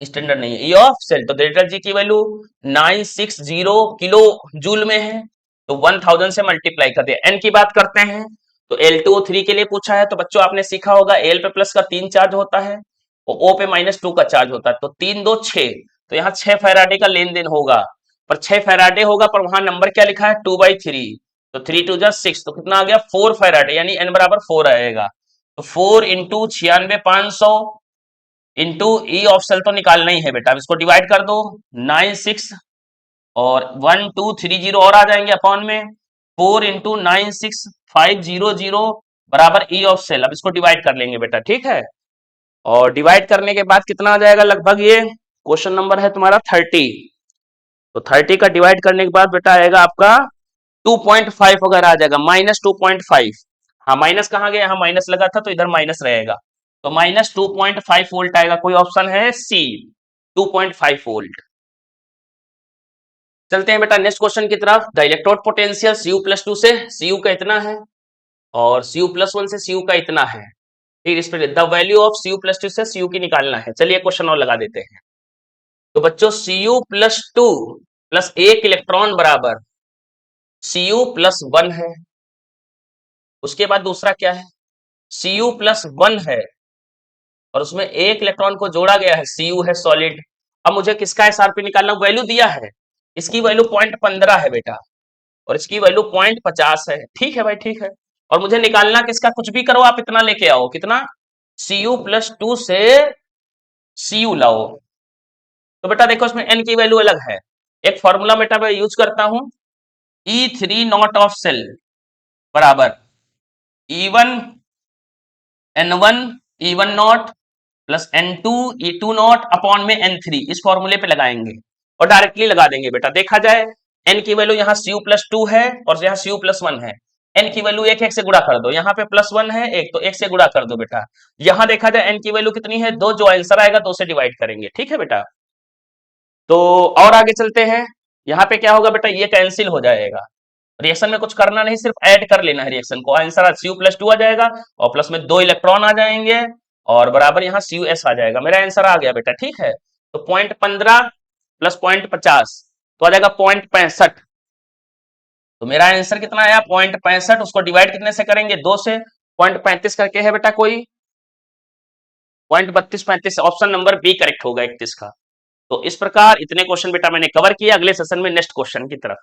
Speaker 1: standard नहीं है, ई ऑफ सेल, तो डेल्टा जी की वैल्यू 960 किलो जूल में है, तो 1000 से मल्टीप्लाई कर दिया। एन की बात करते हैं, तो L2O3 के लिए पूछा है, तो बच्चों आपने सीखा होगा L पे प्लस का 3 चार्ज होता है और O पे -2 का चार्ज होता है, तो 3 2 6, तो यहाँ 6 फैराडे का लेन देन होगा, पर 6 फैराडे होगा, पर वहां नंबर क्या लिखा है, 2/3, तो 3 2 6, तो कितना आ गया, 4 फैराडे, यानी n बराबर 4 आएगा, तो 4 into 96,500 into E of cell तो निकालना ही है बेटा, अब इसको डिवाइड कर दो, 96 और 1230 और आ जाएंगे अपॉन में, 4 इंटू 96500 बराबर ई ऑफ सेल। अब इसको डिवाइड कर लेंगे बेटा, ठीक है, और डिवाइड करने के बाद कितना आ जाएगा, लगभग ये क्वेश्चन नंबर है तुम्हारा 30, तो 30 का डिवाइड करने के बाद बेटा आएगा आपका 2.5 वगैरह आ जाएगा, -2.5, हाँ माइनस कहाँ गया, यहाँ माइनस लगा था तो इधर माइनस रहेगा, तो -2.5 वोल्ट आएगा, कोई ऑप्शन है सी, 2.5 वोल्ट। चलते हैं बेटा नेक्स्ट क्वेश्चन की तरफ। द इलेक्ट्रोड पोटेंशियल Cu+2 से Cu का इतना है और Cu+1 से Cu का इतना है, फिर इस पर द वैल्यू ऑफ Cu+2 से Cu की निकालना है। चलिए क्वेश्चन और लगा देते हैं। तो बच्चों Cu+2 प्लस एक इलेक्ट्रॉन बराबर Cu+1 है, उसके बाद दूसरा क्या है, Cu+1 है और उसमें एक इलेक्ट्रॉन को जोड़ा गया है, Cu है सॉलिड। अब मुझे किसका एसआरपी निकालना, वैल्यू दिया है, इसकी वैल्यू 0.15 है बेटा और इसकी वैल्यू 0.50 है, ठीक है भाई ठीक है, और मुझे निकालना किसका, कुछ भी करो आप इतना लेके आओ, कितना, Cu+2 से Cu लाओ। तो बेटा देखो इसमें n की वैल्यू अलग है, एक फॉर्मूला बेटा मैं यूज करता हूं, E3 नॉट ऑफ सेल बराबर E1 N1 E1 not plus N2 E2 not upon में N3, इस फॉर्मूले पे लगाएंगे और डायरेक्टली लगा देंगे बेटा। देखा जाए n की वैल्यू यहाँ Cu+2 है और यहाँ Cu+1 है, n की वैल्यू एक से गुणा कर दो, यहाँ पे +1 है एक, तो एक से गुणा कर दो बेटा। यहाँ देखा जाए n की वैल्यू कितनी है 2, जो आंसर आएगा 2 से डिवाइड करेंगे, ठीक है बेटा। तो और आगे चलते हैं, यहाँ पे क्या होगा बेटा, ये कैंसिल हो जाएगा, रिएक्शन में कुछ करना नहीं, सिर्फ ऐड कर लेना है रिएक्शन को, आंसर Cu+2 आ जाएगा और प्लस में 2 इलेक्ट्रॉन आ जाएंगे और बराबर यहाँ Cus आ जाएगा, मेरा आंसर आ गया बेटा, ठीक है। तो 0.15 प्लस 0.50 तो आ जाएगा 0.65, तो मेरा आंसर कितना आया 0.65, उसको डिवाइड कितने से करेंगे, 2 से, 0.35 करके है बेटा कोई, 0.3235, ऑप्शन नंबर बी करेक्ट होगा 31 का। तो इस प्रकार इतने क्वेश्चन बेटा मैंने कवर किए, अगले सेशन में नेक्स्ट क्वेश्चन की तरफ।